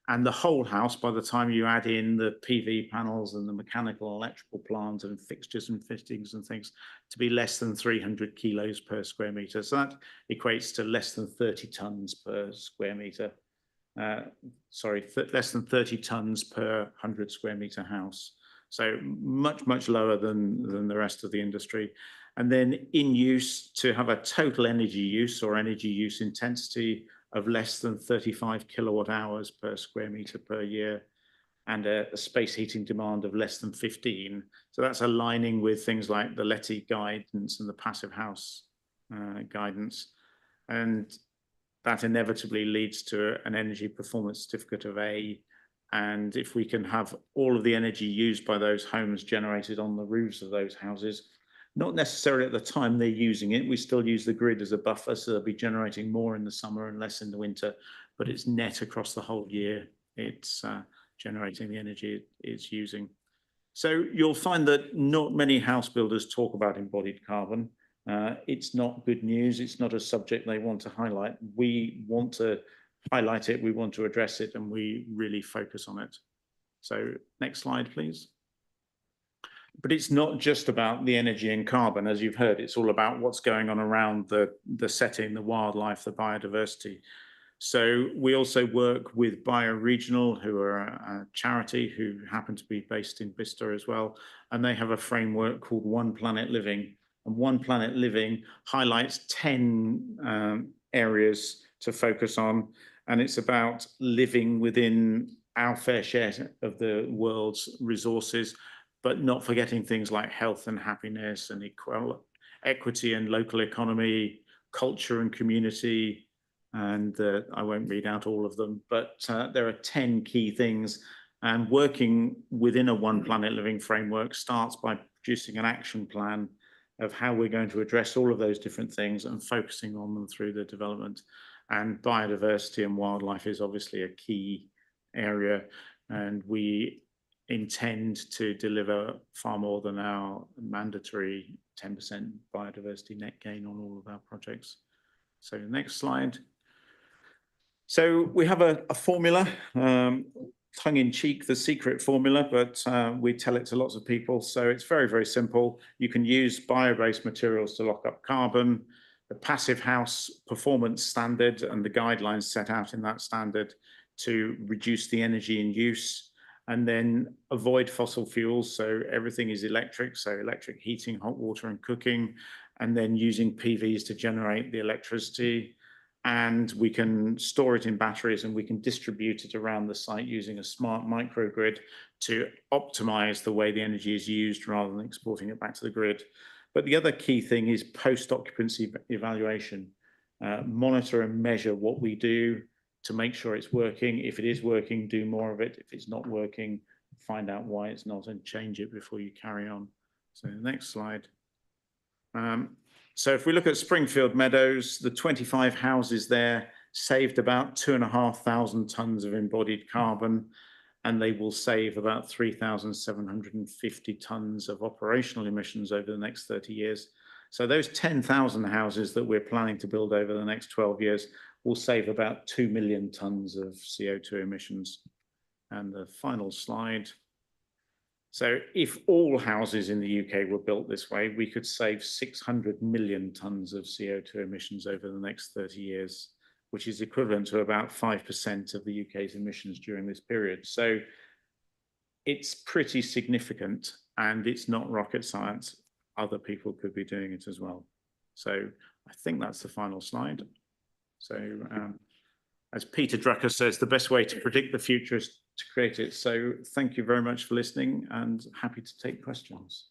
And the whole house, by the time you add in the PV panels and the mechanical electrical plant and fixtures and fittings and things, to be less than 300 kilos per square metre. So that equates to less than 30 tonnes per square metre. Less than 30 tonnes per 100 square metre house. So much lower than the rest of the industry. And then in use, to have a total energy use or energy use intensity of less than 35 kilowatt hours per square metre per year, and a space heating demand of less than 15. So that's aligning with things like the LETI guidance and the Passive House guidance. And that inevitably leads to an energy performance certificate of A. And if we can have all of the energy used by those homes generated on the roofs of those houses, not necessarily at the time they're using it, we still use the grid as a buffer, so they'll be generating more in the summer and less in the winter, but it's net across the whole year. It's generating the energy it's using. So you'll find that not many house builders talk about embodied carbon. It's not good news. It's not a subject they want to highlight. We want to highlight it. We want to address it, and we really focus on it. So next slide, please. But it's not just about the energy and carbon. As you've heard, it's all about what's going on around the setting, the wildlife, the biodiversity. So we also work with Bioregional, who are a charity who happen to be based in Bicester as well. And they have a framework called One Planet Living. And One Planet Living highlights 10 areas to focus on. And it's about living within our fair share of the world's resources, but not forgetting things like health and happiness and equity and local economy, culture and community. And I won't read out all of them, but there are 10 key things. And working within a One Planet Living framework starts by producing an action plan of how we're going to address all of those different things and focusing on them through the development. And biodiversity and wildlife is obviously a key area. And we intend to deliver far more than our mandatory 10% biodiversity net gain on all of our projects. So next slide. So we have a formula, tongue in cheek, the secret formula, but we tell it to lots of people. So it's very, very simple. You can use bio-based materials to lock up carbon, the Passive House performance standard and the guidelines set out in that standard to reduce the energy in use, and then avoid fossil fuels. So everything is electric, so electric heating, hot water and cooking, and then using PVs to generate the electricity. And we can store it in batteries and we can distribute it around the site using a smart microgrid to optimize the way the energy is used rather than exporting it back to the grid. But the other key thing is post-occupancy evaluation. Monitor and measure what we do to make sure it's working. If it is working, do more of it. If it's not working, find out why it's not and change it before you carry on. So next slide. So if we look at Springfield Meadows, the 25 houses there saved about 2,500 tonnes of embodied carbon, and they will save about 3,750 tonnes of operational emissions over the next 30 years. So those 10,000 houses that we're planning to build over the next 12 years will save about 2 million tonnes of CO2 emissions. And the final slide. So if all houses in the UK were built this way, we could save 600 million tonnes of CO2 emissions over the next 30 years, which is equivalent to about 5% of the UK's emissions during this period. So it's pretty significant, and it's not rocket science. Other people could be doing it as well. So I think that's the final slide. So as Peter Drucker says, the best way to predict the future is to create it. So thank you very much for listening, and happy to take questions.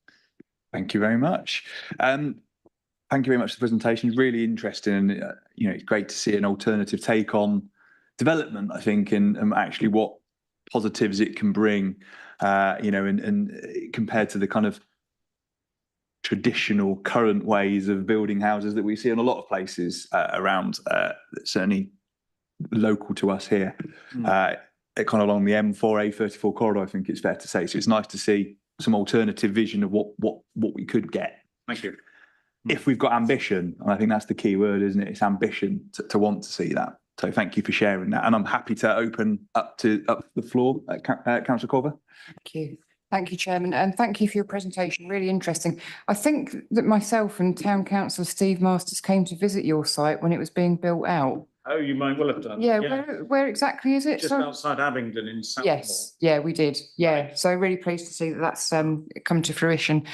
Thank you very much. Thank you very much for the presentation. Really interesting, and it's great to see an alternative take on development, I think, and actually what positives it can bring, and compared to the kind of traditional current ways of building houses that we see in a lot of places around, certainly local to us here. Kind of along the M4 A34 corridor, I think it's fair to say. So it's nice to see some alternative vision of what we could get. Thank you. If we've got ambition, and I think that's the key word, isn't it? It's ambition to want to see that. So thank you for sharing that. And I'm happy to open up the floor, Councillor Corver. Thank you. Thank you, Chairman, and thank you for your presentation. Really interesting. I think that myself and Town Councillor Steve Masters came to visit your site when it was being built out. Oh, you might well have done. Yeah, where exactly is it? Just outside Abingdon in Southall. Yes, yeah, we did. Yeah, so really pleased to see that that's come to fruition.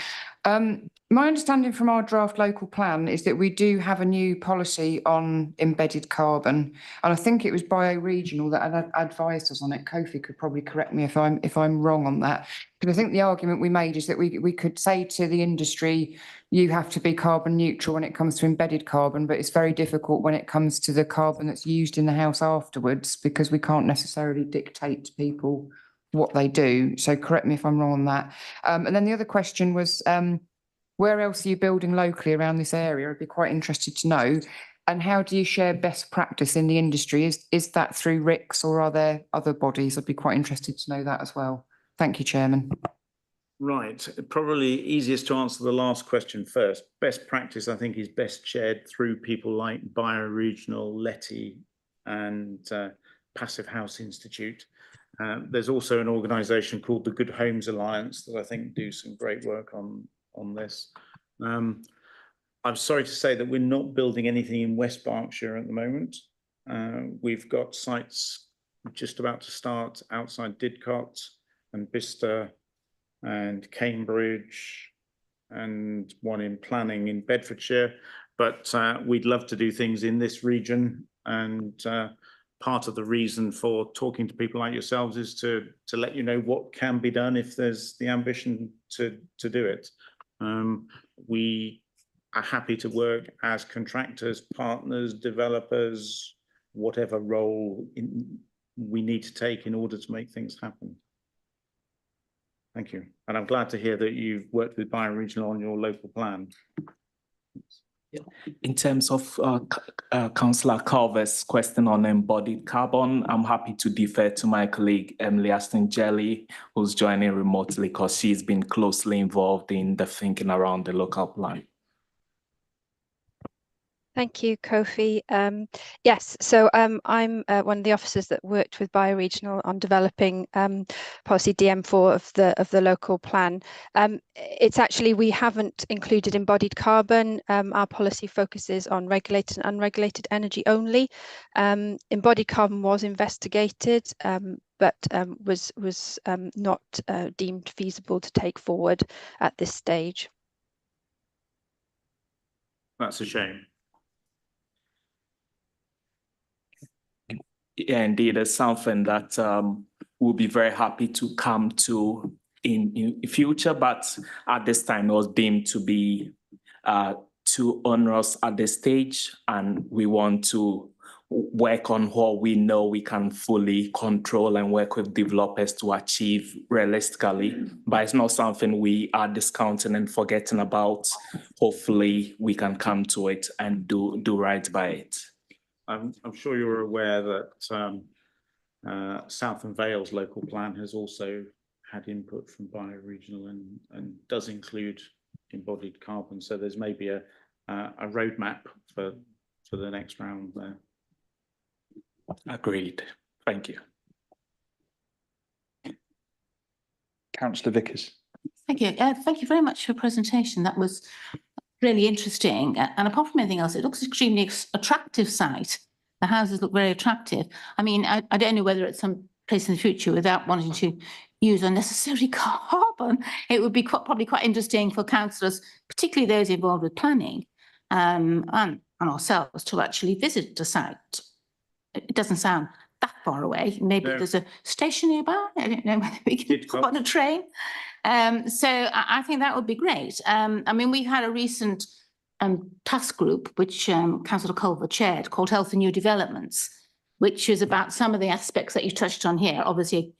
My understanding from our draft local plan is that we do have a new policy on embedded carbon, and I think it was bioregional that had advised us on it. Kofi could probably correct me if I'm wrong on that, because I think the argument we made is that we could say to the industry, you have to be carbon neutral when it comes to embedded carbon, but it's very difficult when it comes to the carbon that's used in the house afterwards, because we can't necessarily dictate to people what they do. So correct me if I'm wrong on that. And then the other question was, where else are you building locally around this area? I'd be quite interested to know. And how do you share best practice in the industry? Is that through RICS or are there other bodies? I'd be quite interested to know that as well. Thank you, Chairman. Right, probably easiest to answer the last question first. Best practice, I think, is best shared through people like Bioregional, LETI and Passive House Institute. There's also an organisation called the Good Homes Alliance that I think do some great work on this. I'm sorry to say that we're not building anything in West Berkshire at the moment. We've got sites just about to start outside Didcot and Bicester and Cambridge and one in planning in Bedfordshire, but we'd love to do things in this region, and part of the reason for talking to people like yourselves is to let you know what can be done if there's the ambition to do it. We are happy to work as contractors, partners, developers, whatever role we need to take in order to make things happen. Thank you. And I'm glad to hear that you've worked with Bioregional on your local plan. In terms of Councillor Carver's question on embodied carbon, I'm happy to defer to my colleague Emily Aston-Jelly, who's joining remotely because she's been closely involved in the thinking around the local plan. Thank you, Kofi. Yes, so I'm one of the officers that worked with Bioregional on developing policy DM4 of the local plan. It's actually, we haven't included embodied carbon. Our policy focuses on regulated and unregulated energy only. Embodied carbon was investigated, but was not deemed feasible to take forward at this stage. That's a shame. Yeah, indeed, it's something that we'll be very happy to come to in future, but at this time it was deemed to be too onerous at this stage, and we want to work on what we know we can fully control and work with developers to achieve realistically. But it's not something we are discounting and forgetting about. Hopefully we can come to it and do right by it. I'm sure you're aware that Southern Vale's local plan has also had input from Bioregional and does include embodied carbon. So there's maybe a roadmap for the next round there. Agreed. Thank you. Councillor Vickers. Thank you. Thank you very much for your presentation. That was really interesting. And apart from anything else, it looks extremely attractive site. The houses look very attractive. I mean, I don't know whether at some place in the future, without wanting to use unnecessary carbon, it would be probably quite interesting for councillors, particularly those involved with planning, and ourselves, to actually visit the site. It doesn't sound that far away. Maybe there's a station nearby. I don't know whether we can hop on a train. So I think that would be great. I mean, we had a recent task group, which Councillor Culver chaired, called Health and New Developments, which is about some of the aspects that you touched on here. Obviously,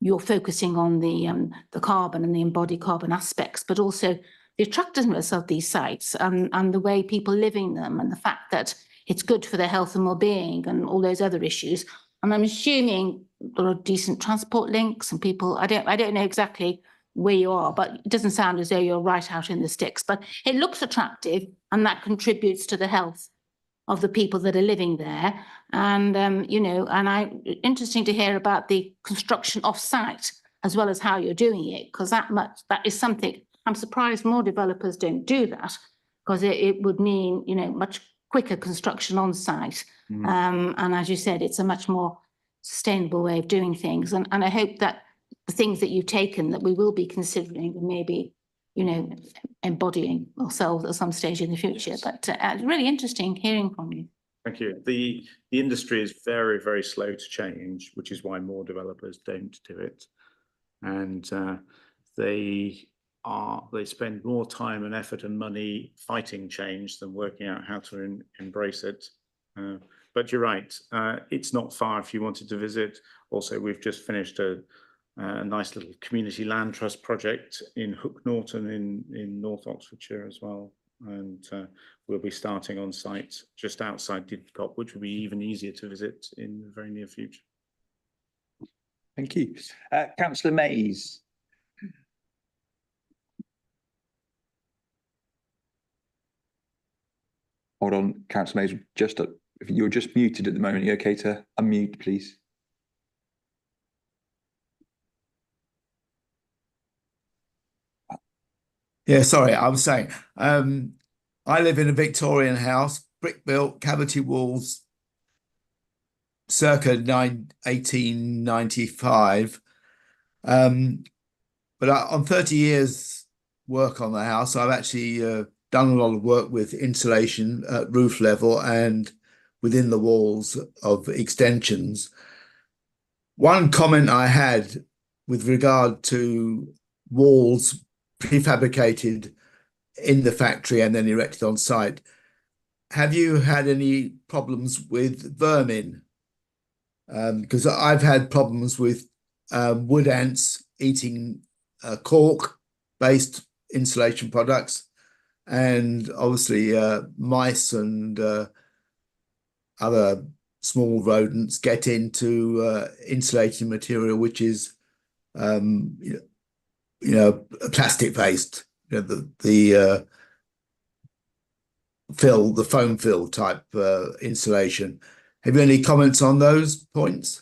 you're focusing on the carbon and the embodied carbon aspects, but also the attractiveness of these sites and the way people live in them, and the fact that it's good for their health and well-being and all those other issues. And I'm assuming there are decent transport links and people, I don't know exactly where you are, but it doesn't sound as though you're right out in the sticks, but it looks attractive and that contributes to the health of the people that are living there. And, you know, interesting to hear about the construction off-site as well as how you're doing it, because that is something, I'm surprised more developers don't do that, because it would mean, you know, much quicker construction on site. And as you said, it's a much more sustainable way of doing things. And I hope that the things that you've taken that we will be considering and maybe, you know, embodying ourselves at some stage in the future. Yes. But really interesting hearing from you. Thank you. The industry is very, very slow to change, which is why more developers don't do it. And they spend more time and effort and money fighting change than working out how to embrace it. But you're right, it's not far if you wanted to visit. Also, we've just finished a nice little community land trust project in Hook Norton in North Oxfordshire as well. And we'll be starting on site just outside Didcot, which will be even easier to visit in the very near future. Thank you. Councillor Mays. Hold on, Councillor Mays, you're just muted at the moment. Are you okay to unmute, please? Yeah, sorry, I was saying, I live in a Victorian house, brick built, cavity walls, circa 1895. But on 30 years work on the house, I've actually done a lot of work with insulation at roof level and within the walls of extensions. One comment I had with regard to walls prefabricated in the factory and then erected on site, have you had any problems with vermin? Because I've had problems with wood ants eating cork-based insulation products, and obviously mice and other small rodents get into insulating material, which is plastic based, the foam fill type insulation. Have you any comments on those points?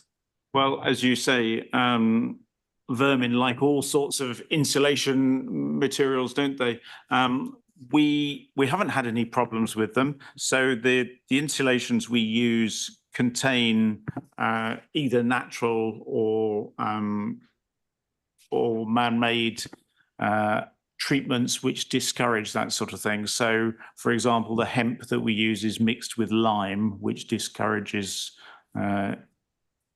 Well, as you say, vermin like all sorts of insulation materials, don't they? We haven't had any problems with them. So the insulations we use contain either natural or man-made treatments which discourage that sort of thing. So, for example, the hemp that we use is mixed with lime, which discourages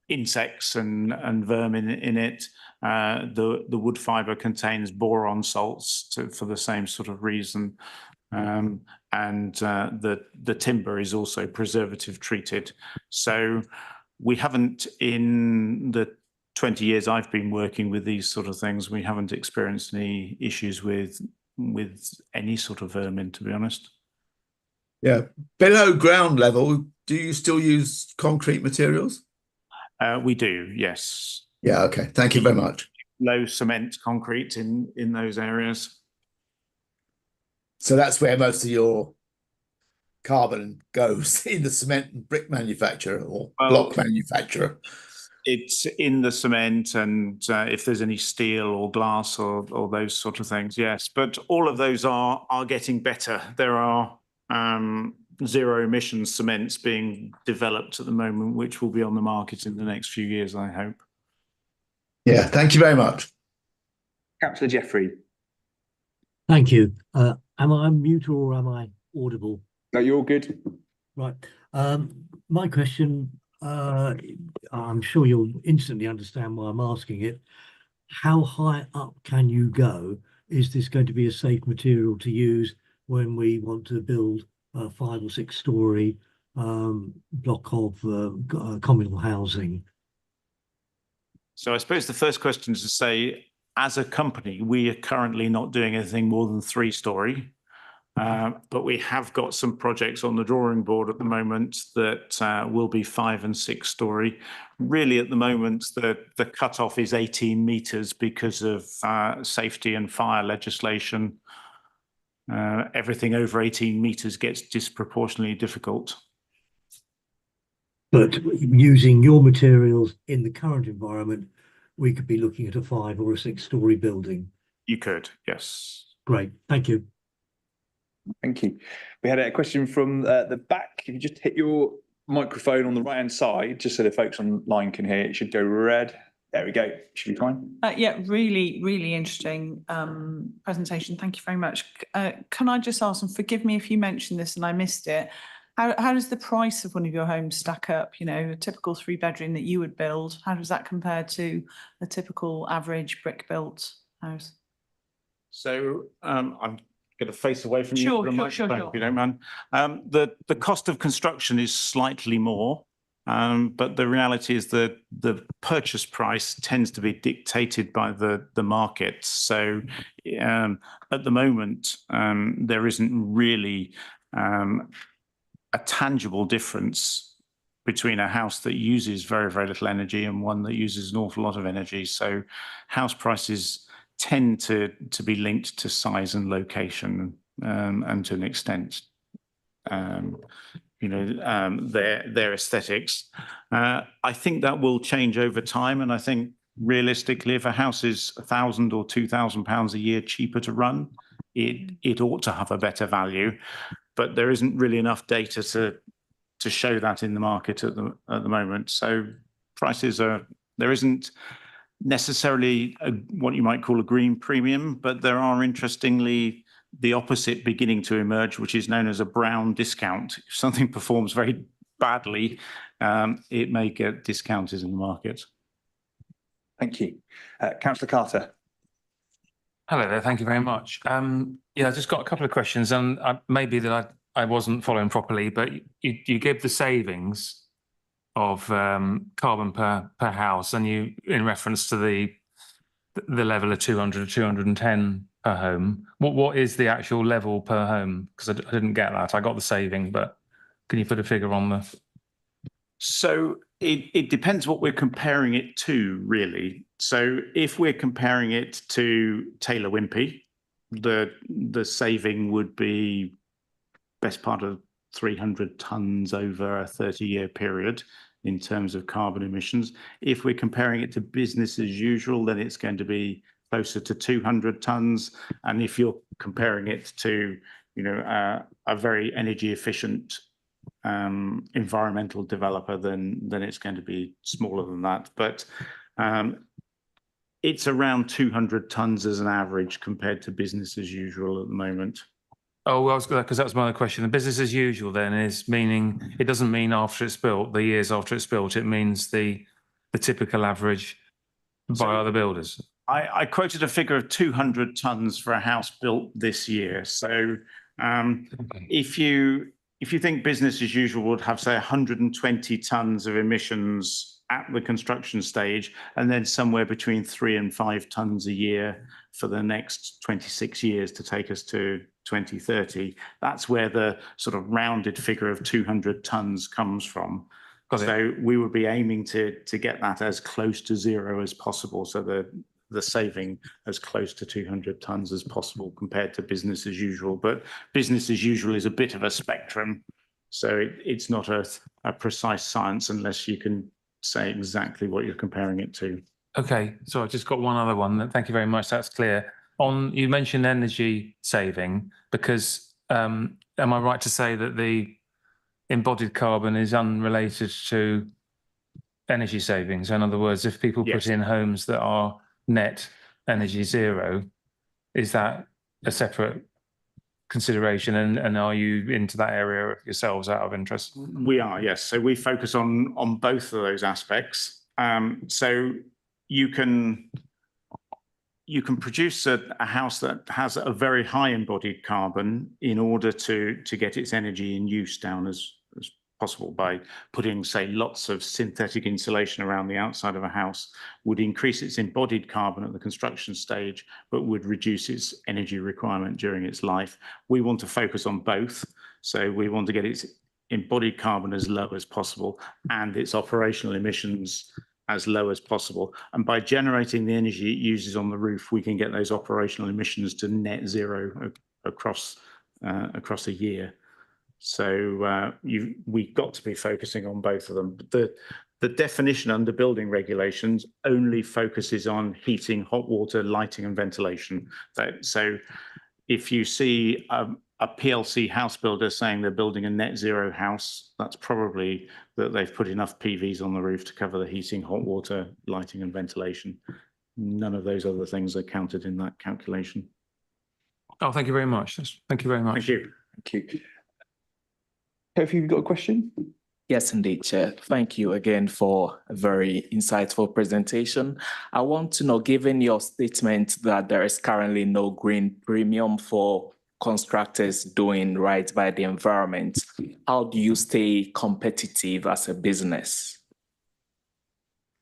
insects and vermin in it. The wood fibre contains boron salts for the same sort of reason. And the timber is also preservative treated. So we haven't, in the 20 years I've been working with these sort of things, we haven't experienced any issues with any sort of vermin, to be honest. Yeah. Below ground level, do you still use concrete materials? We do, yes. Yeah, okay. Thank you very much. Low cement concrete in those areas. So that's where most of your carbon goes, in the cement and brick manufacturer or block manufacturer. It's in the cement, and if there's any steel or glass or those sort of things, yes. But all of those are getting better. There are zero emission cements being developed at the moment, which will be on the market in the next few years, I hope. Yeah, thank you very much. Councillor Jeffrey. Thank you. Am I on mute or am I audible? No, you're all good. Right. My question, I'm sure you'll instantly understand why I'm asking it. How high up can you go? Is this going to be a safe material to use when we want to build a 5 or 6 story block of communal housing? So I suppose the first question is to say, as a company, we are currently not doing anything more than 3 story. But we have got some projects on the drawing board at the moment that will be 5 and 6 story. Really, at the moment, the cutoff is 18 metres because of safety and fire legislation. Everything over 18 metres gets disproportionately difficult. But using your materials in the current environment, we could be looking at a 5 or a 6 story building. You could, yes. Great, thank you. Thank you. We had a question from the back. If you just hit your microphone on the right-hand side, just so the folks online can hear, it should go red. There we go. Should be fine. Yeah, really interesting presentation. Thank you very much. Can I just ask, and forgive me if you mentioned this and I missed it, how does the price of one of your homes stack up? You know, a typical 3-bedroom that you would build, how does that compare to a typical average brick-built house? So I'm going to face away from you Sure, for a moment, sure. if you don't mind. The cost of construction is slightly more, but the reality is that the purchase price tends to be dictated by the market. So at the moment, there isn't really a tangible difference between a house that uses very, very little energy and one that uses an awful lot of energy. So house prices tend to be linked to size and location, and to an extent, their aesthetics. I think that will change over time, and I think realistically, if a house is £1,000 or £2,000 a year cheaper to run, it ought to have a better value. But there isn't really enough data to show that in the market at the moment. So prices there isn't necessarily what you might call a green premium, but there are interestingly the opposite beginning to emerge, which is known as a brown discount. If something performs very badly, it may get discounted in the market. Thank you. Councillor Carter. Hello there, thank you very much. Yeah, I've just got a couple of questions, and maybe that I wasn't following properly, but you gave the savings of carbon per house, and you, in reference to the level of 200 or 210 per home. What is the actual level per home? Because I didn't get that. I got the saving, but can you put a figure on the? So it depends what we're comparing it to, really. So if we're comparing it to Taylor Wimpey, the saving would be best part of 300 tonnes over a 30-year period in terms of carbon emissions. If we're comparing it to business as usual, then it's going to be closer to 200 tonnes. And if you're comparing it to, a very energy efficient environmental developer, then it's going to be smaller than that. But it's around 200 tonnes as an average compared to business as usual at the moment. Oh, well, because that was my other question. The business as usual then is meaning, it doesn't mean after it's built, the years after it's built, it means the typical average by other builders. I quoted a figure of 200 tonnes for a house built this year. So if you think business as usual would have, say, 120 tonnes of emissions at the construction stage, and then somewhere between 3 and 5 tonnes a year for the next 26 years to take us to 2030, that's where the sort of rounded figure of 200 tonnes comes from. So we would be aiming to get that as close to zero as possible, so the saving as close to 200 tonnes as possible compared to business as usual. But business as usual is a bit of a spectrum, so it's not a precise science unless you can say exactly what you're comparing it to. Okay, so I've just got one other one. Thank you very much. That's clear. You mentioned energy saving, because am I right to say that the embodied carbon is unrelated to energy savings? In other words, if people put in homes that are net energy zero, is that a separate consideration? And are you into that area yourselves out of interest? We are, yes. So we focus on both of those aspects. So you can produce a house that has a very high embodied carbon in order to get its energy in use down as possible by putting, say, lots of synthetic insulation around the outside of a house, would increase its embodied carbon at the construction stage, but would reduce its energy requirement during its life. We want to focus on both. So we want to get its embodied carbon as low as possible and its operational emissions as low as possible. And by generating the energy it uses on the roof, we can get those operational emissions to net zero across a year. So we've got to be focusing on both of them. The definition under building regulations only focuses on heating, hot water, lighting and ventilation. So if you see a PLC house builder saying they're building a net zero house, that's probably that they've put enough PVs on the roof to cover the heating, hot water, lighting and ventilation. None of those other things are counted in that calculation. Oh, thank you very much. Thank you very much. Thank you. Thank you. Have you got a question? Yes, indeed, Chair. Thank you again for a very insightful presentation. I want to know, given your statement that there is currently no green premium for constructors doing right by the environment, how do you stay competitive as a business?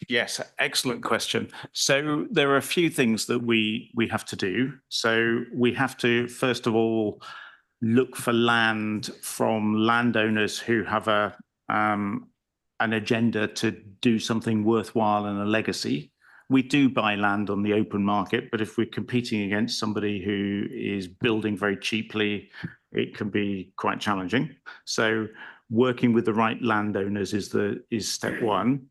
Yes, excellent question. So there are a few things that we have to do. So we have to, first of all, look for land from landowners who have an agenda to do something worthwhile and a legacy. We do buy land on the open market, but if we're competing against somebody who is building very cheaply, it can be quite challenging. So working with the right landowners is step one.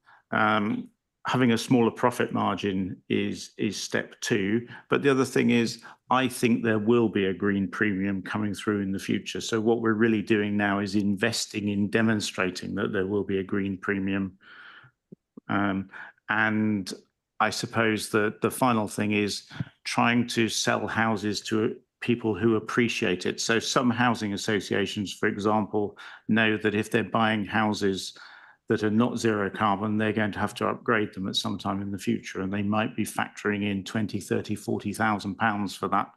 Having a smaller profit margin is step two. But the other thing is, I think there will be a green premium coming through in the future. So what we're really doing now is investing in demonstrating that there will be a green premium. And I suppose that the final thing is trying to sell houses to people who appreciate it. So some housing associations, for example, know that if they're buying houses that are not zero carbon, they're going to have to upgrade them at some time in the future. And they might be factoring in 20, 30, 40,000 pounds for that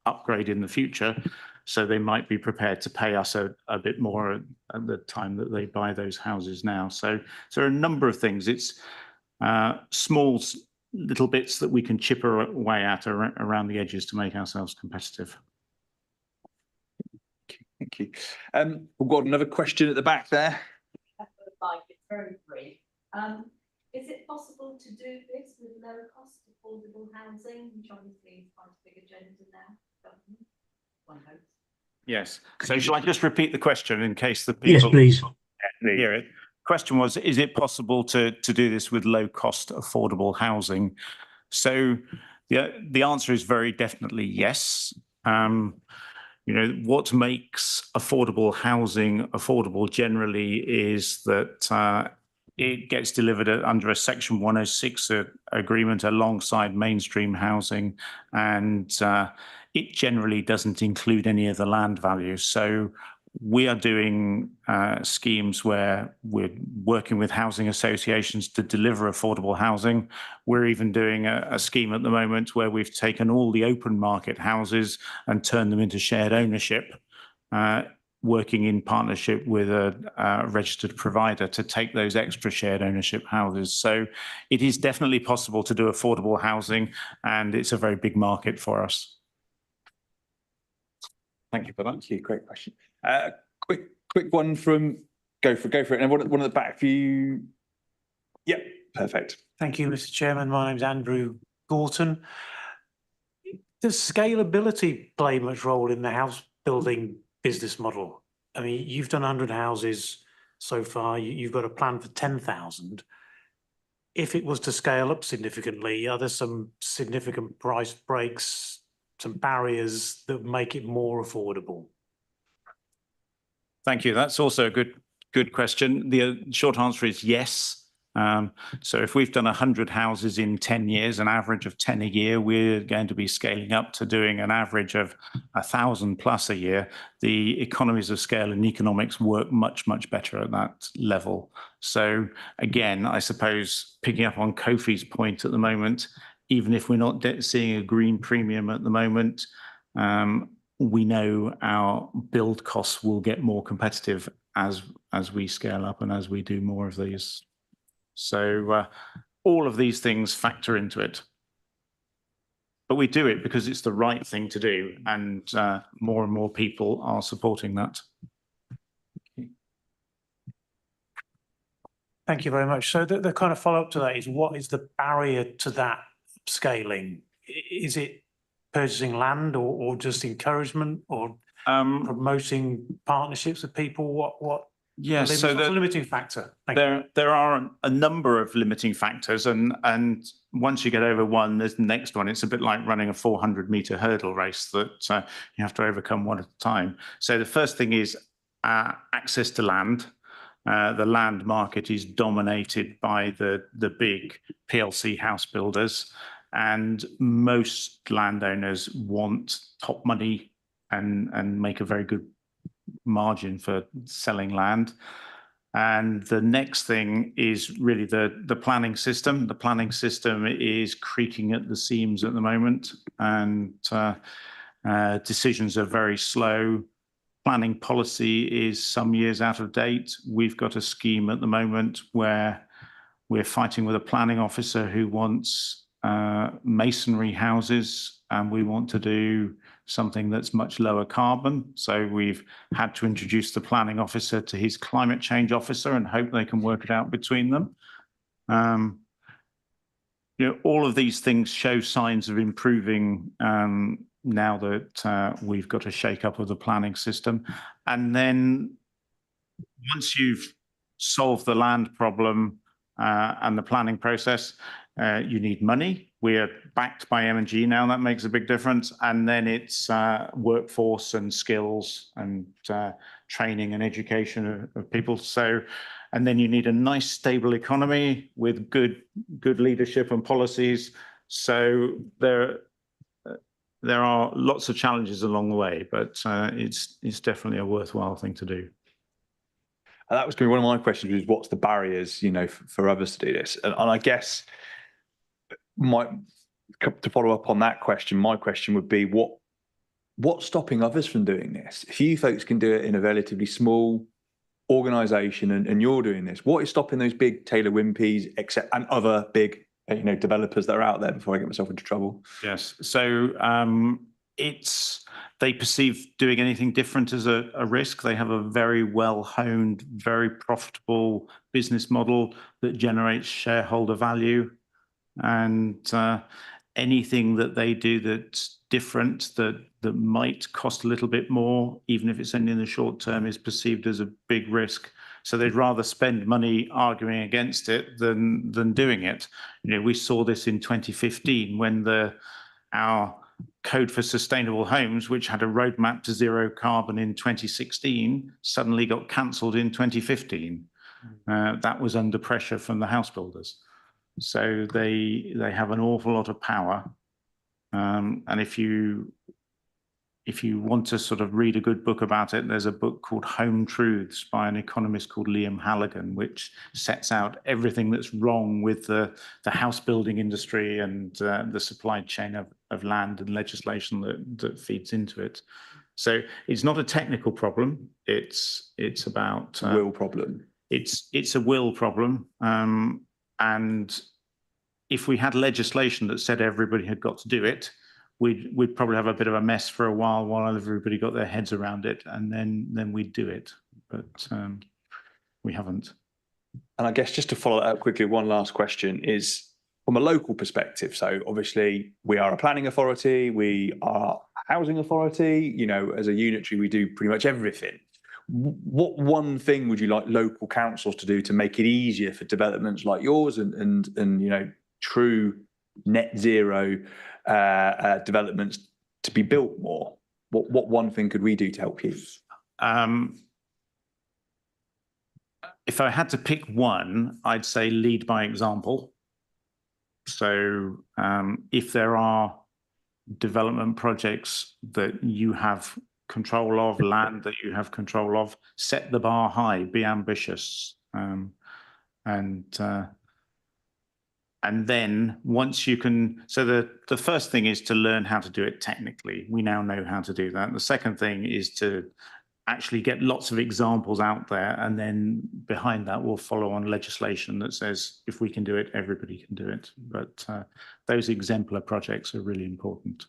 upgrade in the future. So they might be prepared to pay us a bit more at the time that they buy those houses now. So there are a number of things. It's small little bits that we can chip away at around the edges to make ourselves competitive. Thank you. We've got another question at the back there. It's very brief. Is it possible to do this with low cost affordable housing, which obviously is quite a big agenda now? One hopes. Yes. So shall I just repeat the question in case the people Yes, please. hear it? Question was, is it possible to do this with low cost affordable housing? So the answer is very definitely yes. You know, what makes affordable housing affordable generally is that it gets delivered under a Section 106 agreement alongside mainstream housing, and it generally doesn't include any of the land value. So we are doing schemes where we're working with housing associations to deliver affordable housing. We're even doing a scheme at the moment where we've taken all the open market houses and turned them into shared ownership, working in partnership with a registered provider to take those extra shared ownership houses. So it is definitely possible to do affordable housing, and it's a very big market for us. Thank you for that. Thank you. Great question. Quick one from go for it. And one at the back for you. Yep, perfect. Thank you, Mr. Chairman. My name's Andrew Gorton. Does scalability play much role in the house building business model? I mean, you've done 100 houses so far. You've got a plan for 10,000. If it was to scale up significantly, are there some significant price breaks, some barriers that make it more affordable? Thank you. That's also a good question. The short answer is yes. So if we've done 100 houses in 10 years, an average of 10 a year, we're going to be scaling up to doing an average of 1,000 plus a year. The economies of scale and economics work much, much better at that level. So again, I suppose picking up on Kofi's point at the moment, even if we're not seeing a green premium at the moment, we know our build costs will get more competitive as we scale up and as we do more of these. So all of these things factor into it. But we do it because it's the right thing to do, and more people are supporting that. Thank you very much. So the kind of follow-up to that is, what is the barrier to that scaling? Is it purchasing land, or just encouragement, or promoting partnerships with people? What? Yes, so what's the limiting factor? There are a number of limiting factors, and once you get over one, there's the next one. It's a bit like running a 400-meter hurdle race that you have to overcome one at a time. So the first thing is access to land. The land market is dominated by the big PLC house builders, and most landowners want top money and make a very good margin for selling land. And the next thing is really the planning system. The planning system is creaking at the seams at the moment, and decisions are very slow. Planning policy is some years out of date. We've got a scheme at the moment where we're fighting with a planning officer who wants masonry houses, and we want to do something that's much lower carbon. So we've had to introduce the planning officer to his climate change officer and hope they can work it out between them. All of these things show signs of improving now that we've got a shake-up of the planning system. And then once you've solved the land problem and the planning process, you need money. We're backed by M&G now. That makes a big difference. And then it's workforce and skills and training and education of people. So, and then you need a nice, stable economy with good leadership and policies. So there are lots of challenges along the way, but it's definitely a worthwhile thing to do. And that was going to be one of my questions, was what's the barriers, for others to do this? And I guess to follow up on that question, my question would be, what's stopping others from doing this? If you folks can do it in a relatively small organisation and you're doing this, what is stopping those big Taylor Wimpey's and other big developers that are out there, before I get myself into trouble? Yes. So they perceive doing anything different as a risk. They have a very well-honed, very profitable business model that generates shareholder value. And anything that they do that's different, that might cost a little bit more, even if it's only in the short term, is perceived as a big risk. So they'd rather spend money arguing against it than doing it. We saw this in 2015 when our Code for Sustainable Homes, which had a roadmap to zero carbon in 2016, suddenly got cancelled in 2015. That was under pressure from the house builders. So they have an awful lot of power. And if you want to sort of read a good book about it, there's a book called Home Truths by an economist called Liam Halligan, which sets out everything that's wrong with the house building industry and the supply chain of land and legislation that feeds into it. So it's not a technical problem. It's about a will problem. It's a will problem. And if we had legislation that said everybody had got to do it, we'd probably have a bit of a mess for a while everybody got their heads around it, and then we'd do it. But we haven't. And I guess just to follow that up quickly, one last question is from a local perspective. So obviously we are a planning authority, we are a housing authority, as a unitary, we do pretty much everything. What one thing would you like local councils to do to make it easier for developments like yours and true net zero developments to be built more? What one thing could we do to help you? If I had to pick one, I'd say lead by example. So if there are development projects that you have control of, land that you have control of, set the bar high, be ambitious. And then once you can, so the first thing is to learn how to do it technically. We now know how to do that. The second thing is to actually get lots of examples out there, and then behind that will follow on legislation that says if we can do it, everybody can do it. But those exemplar projects are really important.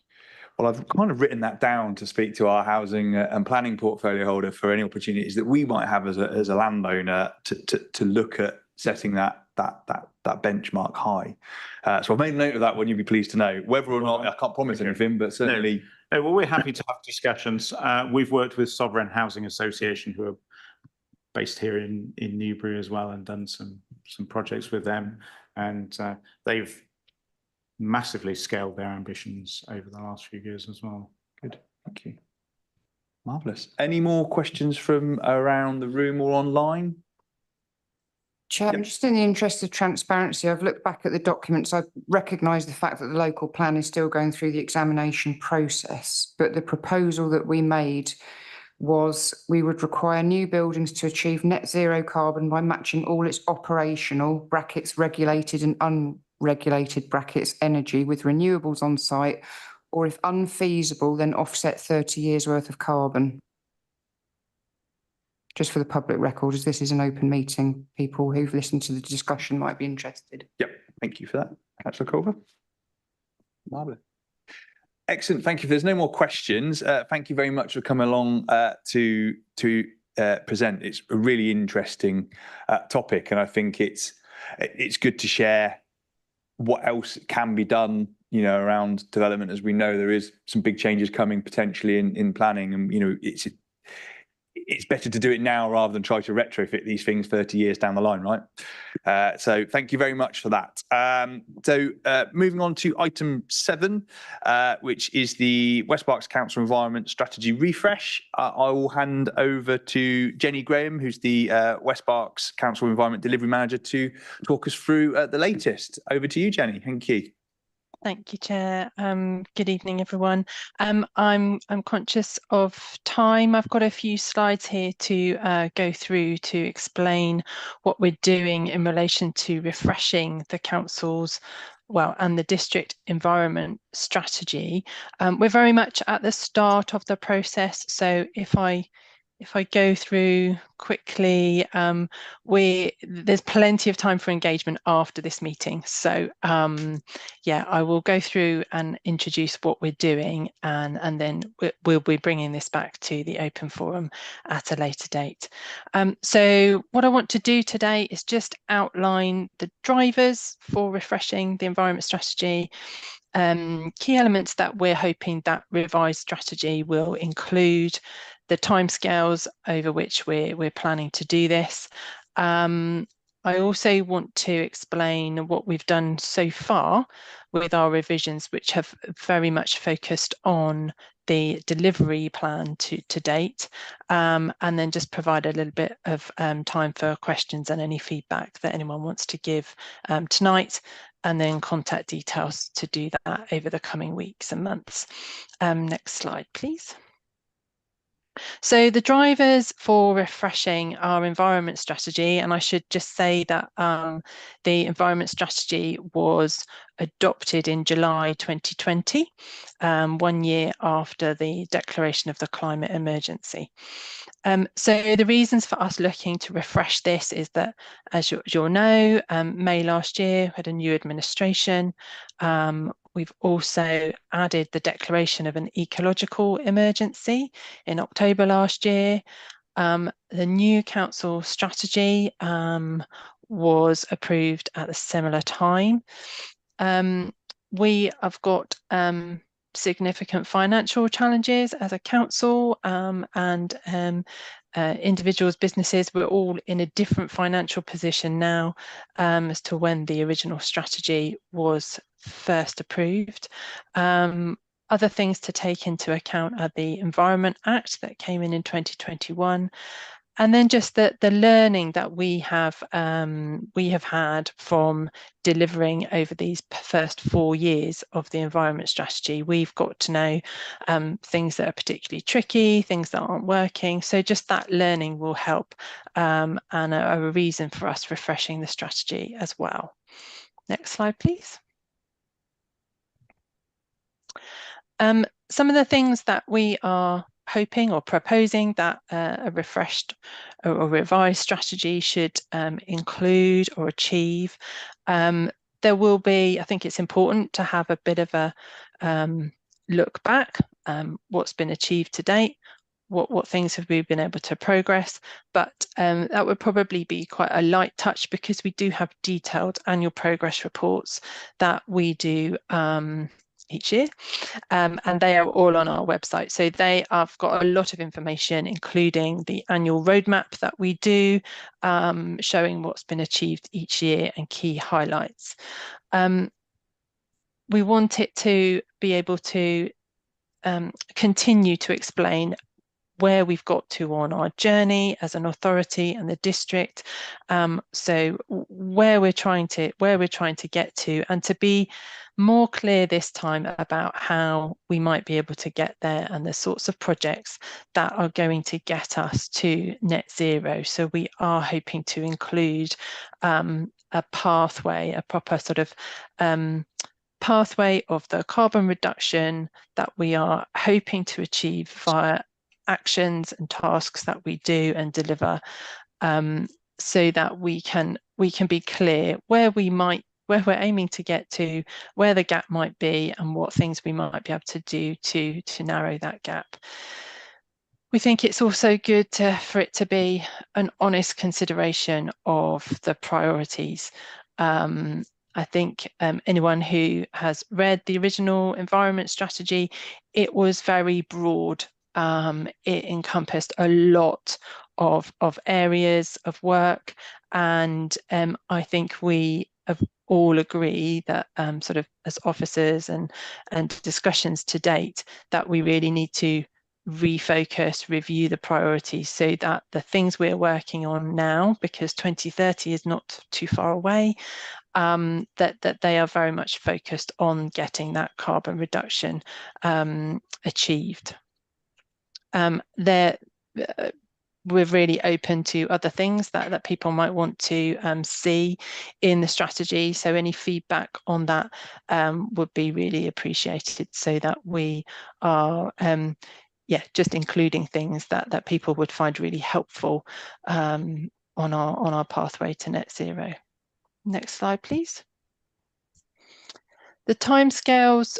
Well, I've kind of written that down to speak to our housing and planning portfolio holder for any opportunities that we might have as a landowner to look at setting that benchmark high. So I've made a note of that one. You'd be pleased to know. Whether or not I can't promise anything, but certainly. No, well, we're happy to have discussions. We've worked with Sovereign Housing Association, who are based here in Newbury as well, and done some projects with them, and they've massively scaled their ambitions over the last few years as well. Good, thank you. Marvellous. Any more questions from around the room or online? Chair, just in the interest of transparency, I've looked back at the documents. I recognise the fact that the local plan is still going through the examination process, but the proposal that we made was we would require new buildings to achieve net zero carbon by matching all its operational (brackets regulated and unregulated brackets) energy with renewables on site, or if unfeasible, then offset 30 years worth of carbon. Just for the public record, as this is an open meeting, people who've listened to the discussion might be interested. Yep, thank you for that. Councillor Culver. Marvellous. Excellent, thank you. If there's no more questions, thank you very much for coming along to present. It's a really interesting topic, and I think it's good to share what else can be done, you know, around development. As we know, there is some big changes coming potentially in planning, and you know, it's better to do it now rather than try to retrofit these things 30 years down the line, right? So thank you very much for that. Moving on to item 7, which is the West Berks Council Environment Strategy Refresh. I will hand over to Jenny Graham, who's the West Berks Council Environment Delivery Manager, to talk us through the latest. Over to you, Jenny. Thank you. Thank you, Chair. Good evening, everyone. I'm conscious of time. I've got a few slides here to go through to explain what we're doing in relation to refreshing the council's and the district environment strategy. We're very much at the start of the process, so if I go through quickly, there's plenty of time for engagement after this meeting. So yeah, I will go through and introduce what we're doing, and then we'll be bringing this back to the open forum at a later date. So what I want to do today is just outline the drivers for refreshing the environment strategy. Key elements that we're hoping that revised strategy will include, the timescales over which we're planning to do this. I also want to explain what we've done so far with our revisions, which have very much focused on the delivery plan to date, and then just provide a little bit of time for questions and any feedback that anyone wants to give tonight, and then contact details to do that over the coming weeks and months. Next slide, please. So the drivers for refreshing our environment strategy, and I should just say that the environment strategy was adopted in July 2020, 1 year after the declaration of the climate emergency. So the reasons for us looking to refresh this is that, as you'll know, May last year we had a new administration. We've also added the declaration of an ecological emergency in October last year. The new council strategy was approved at a similar time. We have got significant financial challenges as a council, and individuals, businesses, we're all in a different financial position now as to when the original strategy was first approved. Other things to take into account are the Environment Act that came in 2021, and then just the learning that we have had from delivering over these first 4 years of the environment strategy. We've got to know things that are particularly tricky, things that aren't working. So just that learning will help, and a reason for us refreshing the strategy as well. Next slide, please. Some of the things that we are hoping or proposing that a refreshed or revised strategy should include or achieve. There will be, I think it's important to have a bit of a look back, what's been achieved to date, what things have we been able to progress, but that would probably be quite a light touch because we do have detailed annual progress reports that we do each year, and they are all on our website. So they have got a lot of information, including the annual roadmap that we do, showing what's been achieved each year and key highlights. We want it to be able to continue to explain where we've got to on our journey as an authority and the district, so where we're trying to get to, and to be more clear this time about how we might be able to get there and the sorts of projects that are going to get us to net zero. So we are hoping to include a pathway, a proper sort of pathway of the carbon reduction that we are hoping to achieve via actions and tasks that we do and deliver, so that we can be clear where we're aiming to get to, where the gap might be, and what things we might be able to do to narrow that gap. We think it's also good for it to be an honest consideration of the priorities. I think anyone who has read the original environment strategy, it was very broad. It encompassed a lot of areas of work, and I think we all agree that sort of as officers and discussions to date, that we really need to refocus, review the priorities so that the things we're working on now, because 2030 is not too far away, that they are very much focused on getting that carbon reduction achieved. We're really open to other things that people might want to see in the strategy. So any feedback on that would be really appreciated, so that we are just including things that people would find really helpful on our pathway to net zero. Next slide, please. The timescales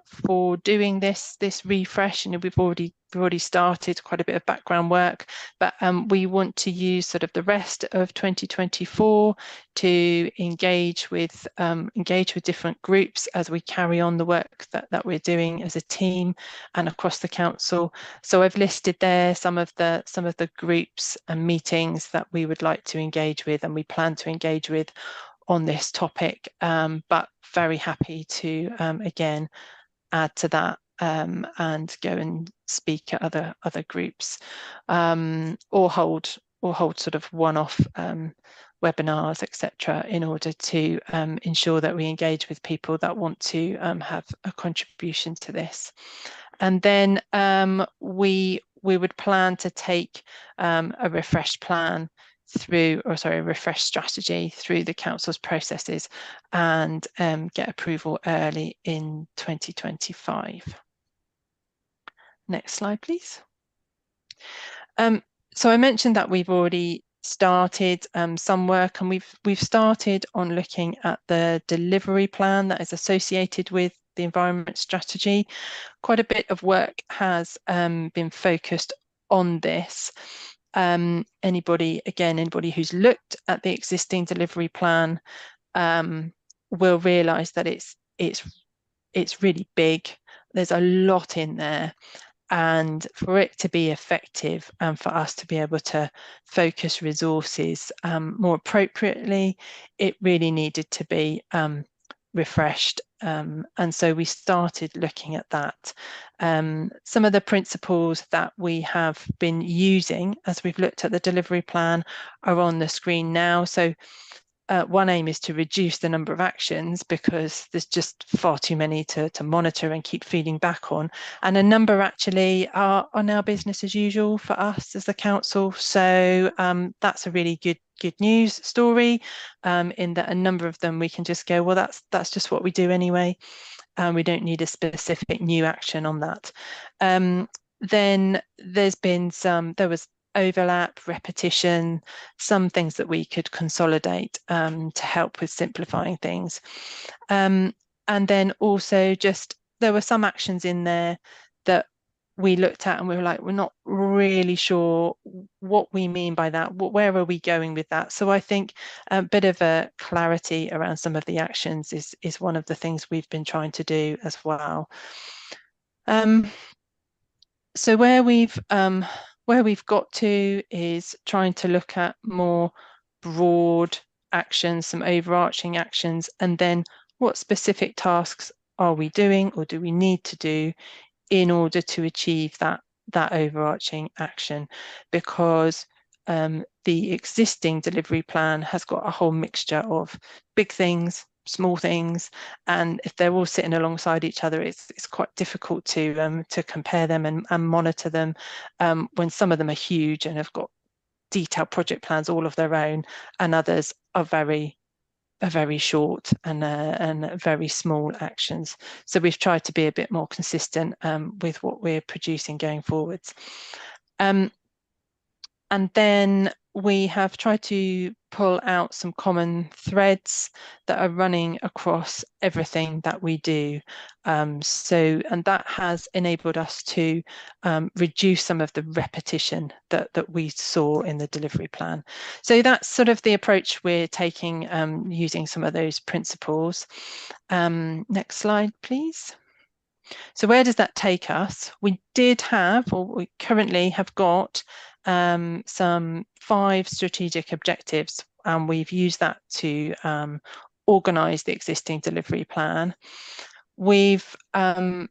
for doing this refresh, and we've already started quite a bit of background work, but we want to use sort of the rest of 2024 to engage with different groups as we carry on the work that we're doing as a team and across the council. So I've listed there some of the groups and meetings that we would like to engage with and we plan to engage with on this topic, but very happy to again add to that and go and speak at other groups, or hold sort of one-off webinars, etc., in order to ensure that we engage with people that want to have a contribution to this. And then we would plan to take a refreshed plan through, or sorry, a refreshed strategy through the council's processes and get approval early in 2025. Next slide, please. So I mentioned that we've already started some work, and we've started on looking at the delivery plan that is associated with the environment strategy. Quite a bit of work has been focused on this. Anybody who's looked at the existing delivery plan will realise that it's really big. There's a lot in there, and for it to be effective and for us to be able to focus resources more appropriately, it really needed to be refreshed, and so we started looking at that. Some of the principles that we have been using as we've looked at the delivery plan are on the screen now. So one aim is to reduce the number of actions, because there's just far too many to monitor and keep feeding back on, and a number actually are now business as usual for us as the council. So that's a really good news story, in that a number of them we can just go, well, that's just what we do anyway, and we don't need a specific new action on that. then there was overlap, repetition, some things that we could consolidate to help with simplifying things. And then also just there were some actions in there that we looked at and we were like, we're not really sure what we mean by that. Where are we going with that? So I think a bit of a clarity around some of the actions is one of the things we've been trying to do as well. So where we've got to is trying to look at more broad actions, some overarching actions, and then what specific tasks are we doing or do we need to do in order to achieve that overarching action, because the existing delivery plan has got a whole mixture of big things, small things, and if they're all sitting alongside each other, it's quite difficult to compare them and monitor them when some of them are huge and have got detailed project plans all of their own, and others are very short and very small actions. So we've tried to be a bit more consistent with what we're producing going forwards. And then we have tried to pull out some common threads that are running across everything that we do. And that has enabled us to reduce some of the repetition that we saw in the delivery plan. So that's sort of the approach we're taking using some of those principles. Next slide, please. So where does that take us? We currently have got some 5 strategic objectives, and we've used that to organise the existing delivery plan. We've come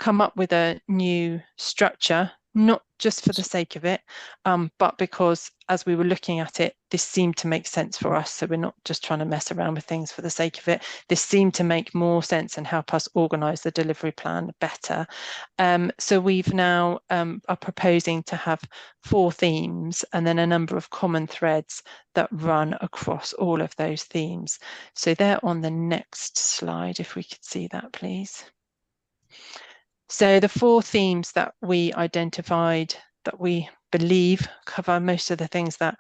up with a new structure, not just for the sake of it, but because as we were looking at it, this seemed to make sense for us. So we're not just trying to mess around with things for the sake of it. This seemed to make more sense and help us organise the delivery plan better. So we've now are proposing to have 4 themes and then a number of common threads that run across all of those themes. So they're on the next slide, if we could see that, please. So the 4 themes that we identified that we believe cover most of the things that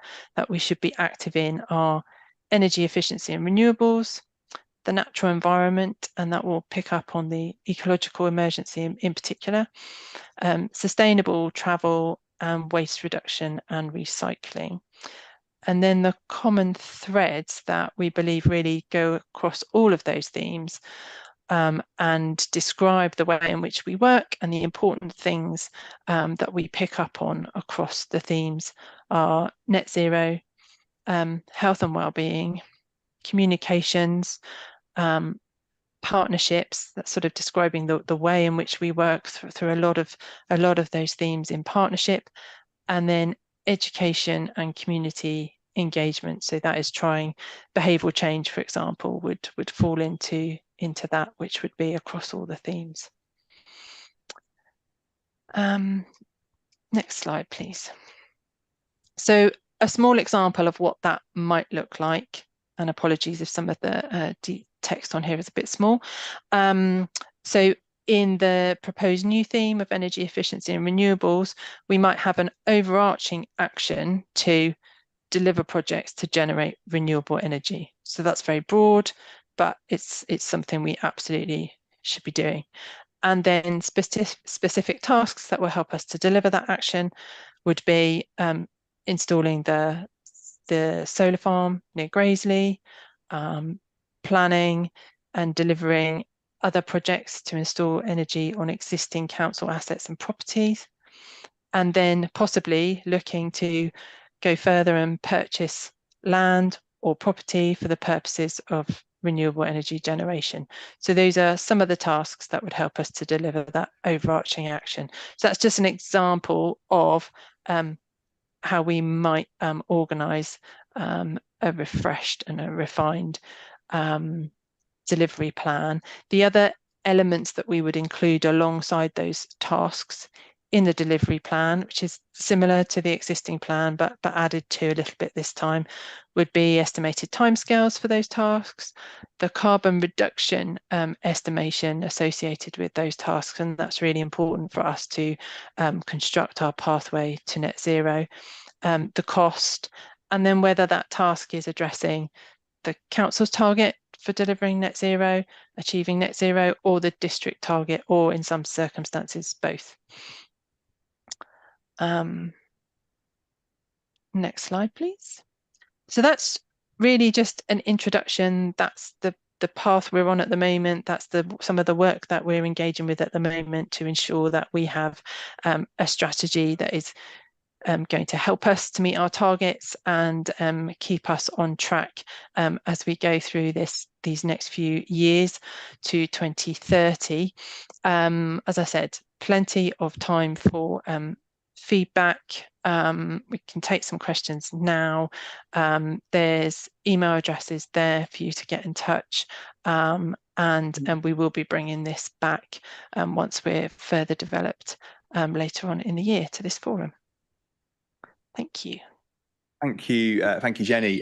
we should be active in are energy efficiency and renewables, the natural environment, and that will pick up on the ecological emergency in particular, sustainable travel, and waste reduction and recycling. And then the common threads that we believe really go across all of those themes and describe the way in which we work and the important things that we pick up on across the themes are net zero, health and well-being, communications, partnerships, that's sort of describing the way in which we work through a lot of those themes in partnership, and then education and community engagement. So that is trying behavioural change, for example, would fall into that, which would be across all the themes. Next slide, please. So a small example of what that might look like, and apologies if some of the text on here is a bit small. So in the proposed new theme of energy efficiency and renewables, we might have an overarching action to deliver projects to generate renewable energy. So that's very broad, but it's something we absolutely should be doing. And then specific tasks that will help us to deliver that action would be installing the solar farm near Graiseley, planning and delivering other projects to install energy on existing council assets and properties, and then possibly looking to go further and purchase land or property for the purposes of renewable energy generation. So those are some of the tasks that would help us to deliver that overarching action. So that's just an example of how we might organise a refreshed and a refined delivery plan. The other elements that we would include alongside those tasks in the delivery plan, which is similar to the existing plan, but added to a little bit this time, would be estimated timescales for those tasks, the carbon reduction estimation associated with those tasks, and that's really important for us to construct our pathway to net zero, the cost, and then whether that task is addressing the council's target for delivering net zero, achieving net zero, or the district target, or in some circumstances, both. Next slide, please. So that's really just an introduction. That's the path we're on at the moment. That's some of the work that we're engaging with at the moment to ensure that we have a strategy that is going to help us to meet our targets and keep us on track as we go through these next few years to 2030. As I said, plenty of time for feedback. We can take some questions now. There's email addresses there for you to get in touch, and we will be bringing this back once we're further developed later on in the year to this forum. Thank you. Thank you, Jenny.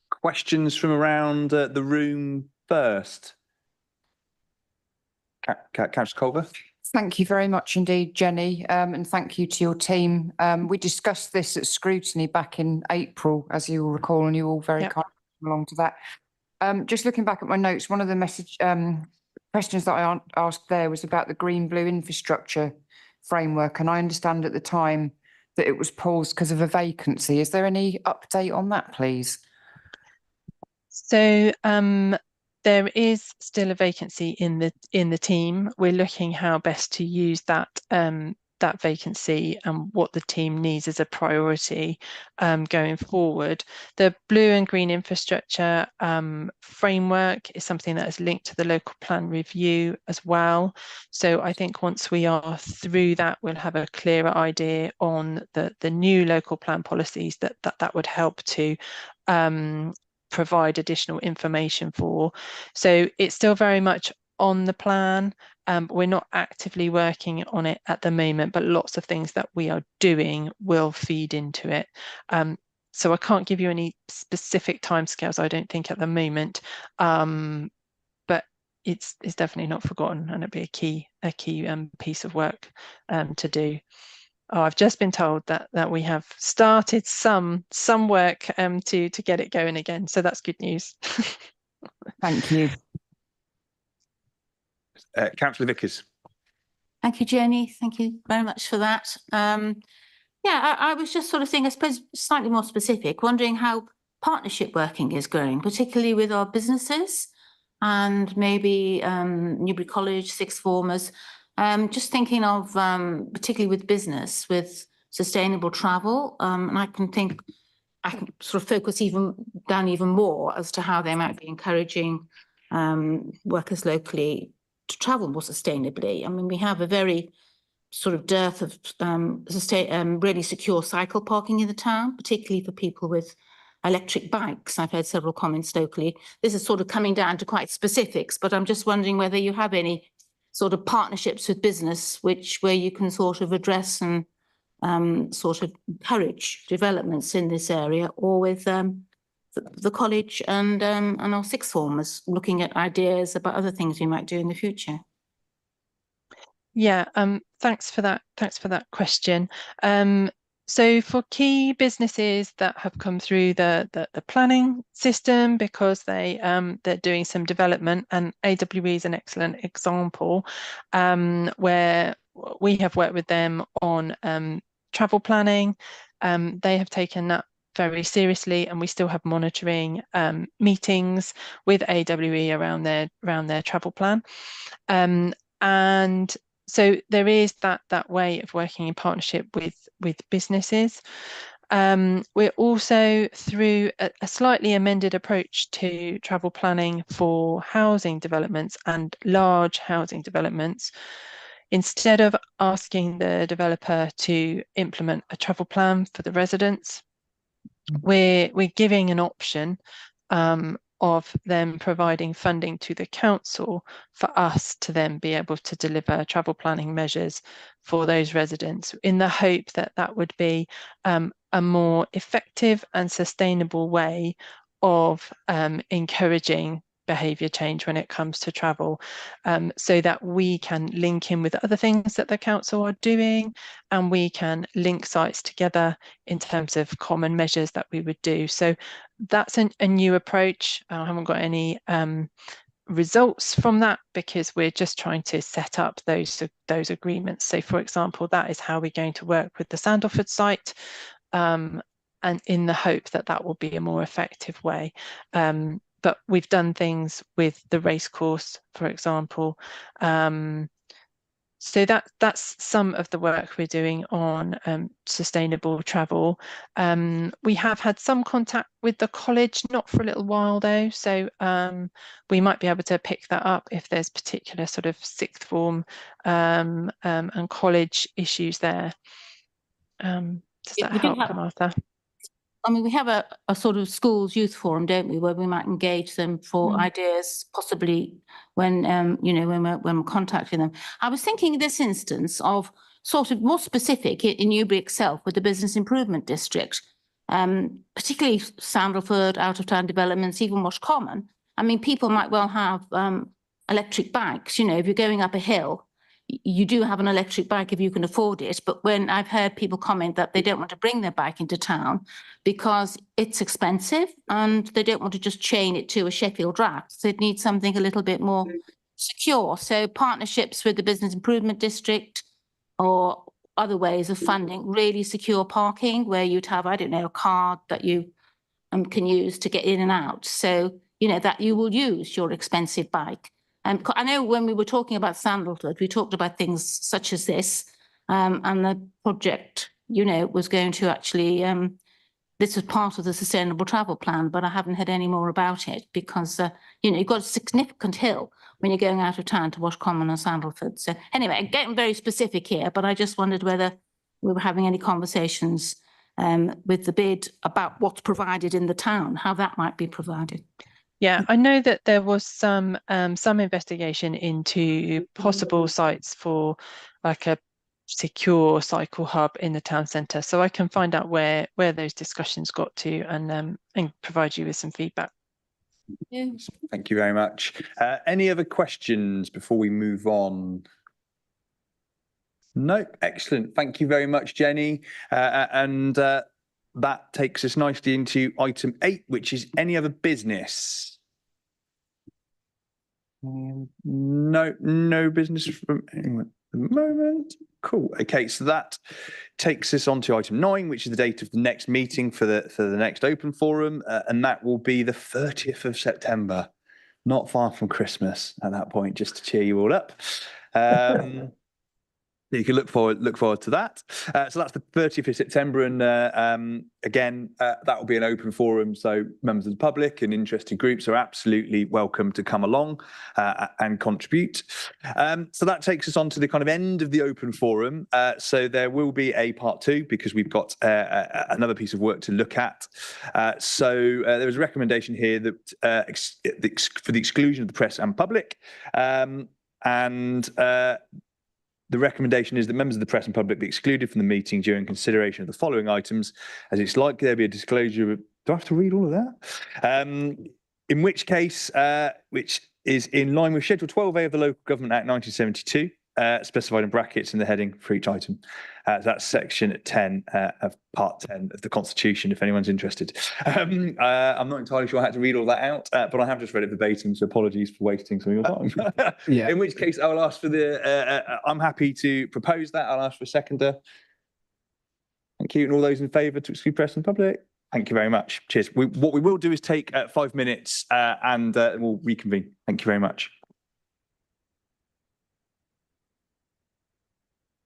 Questions from around the room first. Councillor Culver. Thank you very much indeed, Jenny, and thank you to your team. We discussed this at scrutiny back in April, as you will recall, and you all very kindly came along to that. Just looking back at my notes, one of the questions that I asked there was about the green-blue infrastructure framework, and I understand at the time that it was paused because of a vacancy. Is there any update on that, please? So there is still a vacancy in the team. We're looking how best to use that that vacancy and what the team needs as a priority going forward. The blue and green infrastructure framework is something that is linked to the local plan review as well. So I think once we are through that, we'll have a clearer idea on the new local plan policies that would help to provide additional information for. So it's still very much on the plan. We're not actively working on it at the moment, but lots of things that we are doing will feed into it. So I can't give you any specific timescales, I don't think, at the moment, but it's definitely not forgotten, and it'll be a key piece of work to do. Oh, I've just been told that we have started some work to get it going again, so that's good news. Thank you. Councillor Vickers. Thank you, Jenny. Thank you very much for that. Yeah, I was just sort of thinking, I suppose, slightly more specific, wondering how partnership working is going, particularly with our businesses and maybe Newbury College, sixth formers. Just thinking of, particularly with business, with sustainable travel, and I can sort of focus even more as to how they might be encouraging workers locally to travel more sustainably. I mean, we have a very sort of dearth of really secure cycle parking in the town, particularly for people with electric bikes. I've heard several comments locally. This is sort of coming down to quite specifics, but I'm just wondering whether you have any sort of partnerships with business where you can sort of address and sort of encourage developments in this area, or with the college and our sixth formers looking at ideas about other things we might do in the future. Yeah, thanks for that question. So for key businesses that have come through the planning system because they're doing some development, and AWE is an excellent example, where we have worked with them on travel planning. They have taken that very seriously, and we still have monitoring meetings with AWE around their travel plan, and so there is that way of working in partnership with businesses. We're also through a slightly amended approach to travel planning for housing developments and large housing developments. Instead of asking the developer to implement a travel plan for the residents, we're giving an option of them providing funding to the council for us to then be able to deliver travel planning measures for those residents, in the hope that that would be a more effective and sustainable way of encouraging behaviour change when it comes to travel, so that we can link in with other things that the council are doing, and we can link sites together in terms of common measures that we would do. So that's a new approach. I haven't got any results from that because we're just trying to set up those agreements. So for example, that is how we're going to work with the Sandalford site, and in the hope that that will be a more effective way. But we've done things with the racecourse, for example. So that's some of the work we're doing on sustainable travel. We have had some contact with the college, not for a little while though. So we might be able to pick that up if there's particular sort of sixth form and college issues there. Does that help, Martha? I mean, we have a sort of schools youth forum, don't we, where we might engage them for ideas, possibly when when we're contacting them. I was thinking in this instance of sort of more specific in Newbury itself with the business improvement district, particularly Sandalford, out of town developments, even Wash Common. I mean, people might well have electric bikes. You know, if you're going up a hill, you do have an electric bike if you can afford it. But when I've heard people comment that they don't want to bring their bike into town because it's expensive and they don't want to just chain it to a Sheffield rack. So it needs something a little bit more secure. So partnerships with the Business Improvement District or other ways of funding really secure parking where you'd have, I don't know, a card that you can use to get in and out. So, you know, that you will use your expensive bike. I know when we were talking about Sandalford, we talked about things such as this, and the project, you know, was going to actually, this was part of the sustainable travel plan, but I haven't heard any more about it because, you know, you've got a significant hill when you're going out of town to Wash Common or Sandalford. So anyway, I'm getting very specific here, but I just wondered whether we were having any conversations with the bid about what's provided in the town, how that might be provided. Yeah, I know that there was some investigation into possible sites for like a secure cycle hub in the town centre. So I can find out where those discussions got to and provide you with some feedback. Thank you very much. Any other questions before we move on? No, excellent. Thank you very much, Jenny. That takes us nicely into item 8, which is any other business. No business from anyone at the moment. Cool. Okay, so that takes us on to item 9, which is the date of the next meeting for the next open forum, and that will be the 30th of September. Not far from Christmas at that point, just to cheer you all up. You can look forward to that. So that's the 30th of September, and again, that will be an open forum. So members of the public and interested groups are absolutely welcome to come along and contribute. So that takes us on to the kind of end of the open forum. So there will be a part 2 because we've got another piece of work to look at. So there was a recommendation here that for the exclusion of the press and public, the recommendation is that members of the press and public be excluded from the meeting during consideration of the following items, as it's likely there'll be a disclosure of, do I have to read all of that? In which case, which is in line with Schedule 12A of the Local Government Act 1972, specified in brackets in the heading for each item. That's section 10 of part 10 of the Constitution, if anyone's interested. I'm not entirely sure I had to read all that out, but I have just read it verbatim, so apologies for wasting some of your time. Yeah. In which case, I'll ask for I'm happy to propose that. I'll ask for a seconder. Thank you. And all those in favour to exclude press and public? Thank you very much. Cheers. What we will do is take 5 minutes and we'll reconvene. Thank you very much.